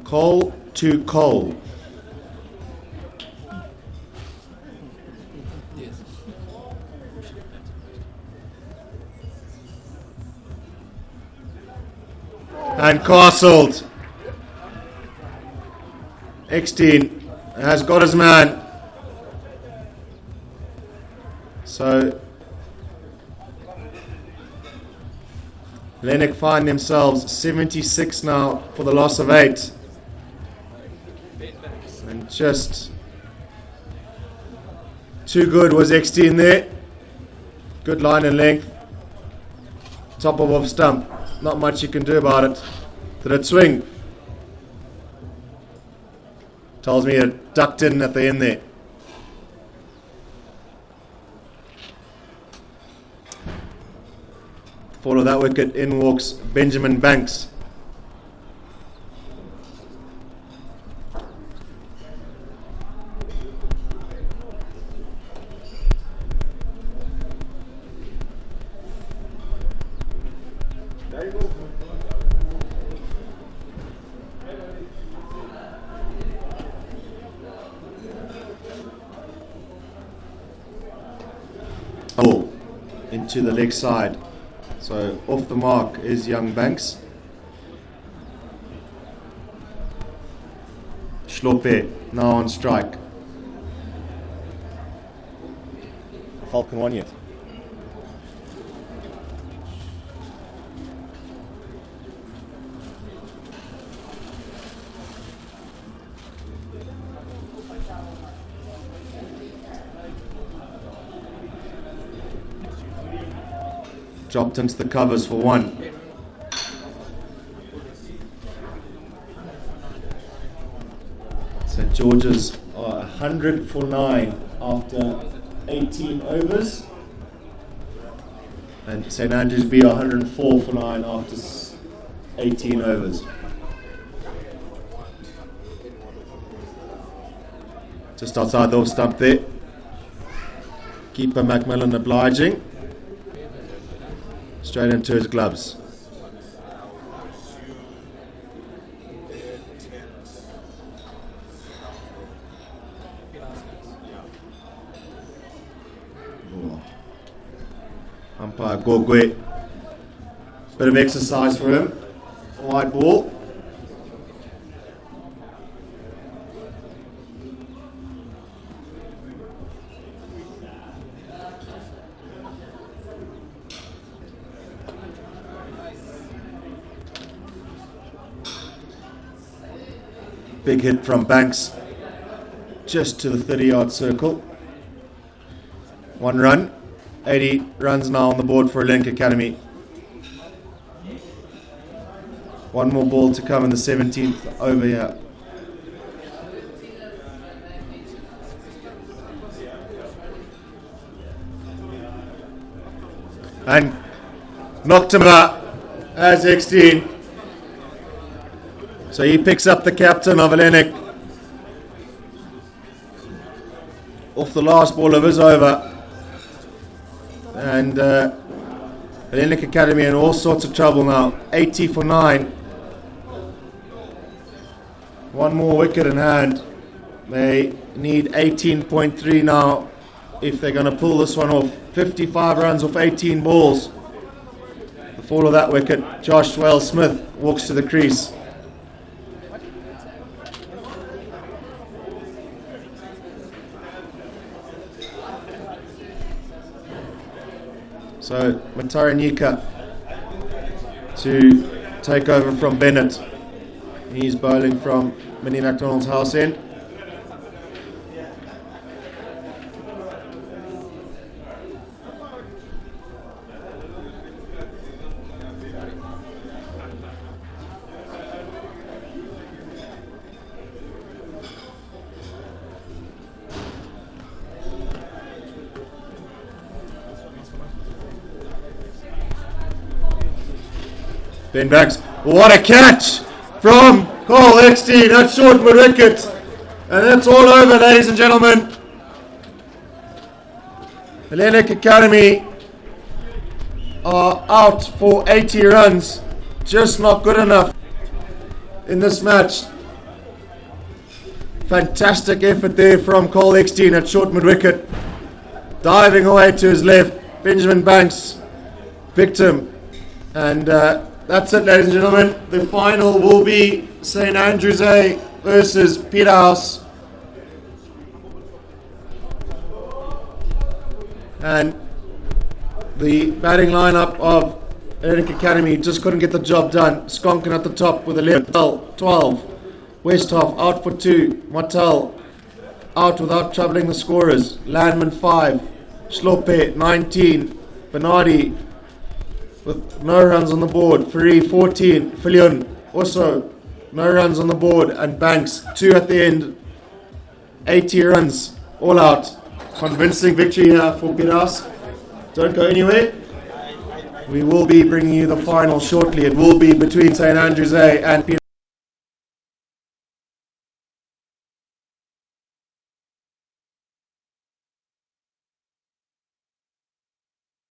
Cole to Cole. And castled. Exteen has got his man. So Hellenic find themselves 76 now for the loss of 8. And just too good was Exteen there. Good line and length. Top of off stump. Not much you can do about it. Did it swing? Tells me it ducked in at the end there. Fall of that wicket, in walks Benjamin Banks. Ball into the leg side. So off the mark is young Banks. Schlope now on strike. Falcon 1 yet. Dropped into the covers for 1. St George's are 100 for 9 after 18 overs. And St Andrews B are 104 for 9 after 18 overs. Just outside the off stump there. Keeper Macmillan obliging. Straight into his gloves. Oh. Umpire Gogwe. Bit of exercise for him. Wide ball. Big hit from Banks, just to the 30-yard circle. 1 run, 80 runs now on the board for Hellenic Academy. 1 more ball to come in the 17th over here. And knocked him out as 16. So he picks up the captain of Hellenic off the last ball of his over. And Hellenic Academy in all sorts of trouble now. 80 for 9. 1 more wicket in hand. They need 18.3 now if they're going to pull this one off. 55 runs off 18 balls. The fall of that wicket, Josh Swale-Smith walks to the crease. So Mataranika to take over from Bennett. He's bowling from Mini McDonald's house end. Ben Banks, what a catch from Cole Eckstein at short mid-wicket. And that's all over, ladies and gentlemen. Hellenic Academy are out for 80 runs. Just not good enough in this match. Fantastic effort there from Cole Eckstein at short mid-wicket. Diving away to his left, Benjamin Banks, victim. And that's it, ladies and gentlemen. The final will be St Andrews A versus Peterhouse. And the batting lineup of Hellenic Academy just couldn't get the job done. Skonkin at the top with 11, 12. Westhoff out for 2. Martel out without troubling the scorers. Landman 5. Schlope 19. Bernardi with no runs on the board. Free 14. Pavilion also no runs on the board. And Banks 2 at the end. 80 runs all out. Convincing victory here for Peterhouse. Don't go anywhere. We will be bringing you the final shortly. It will be between St Andrews A and Peterhouse.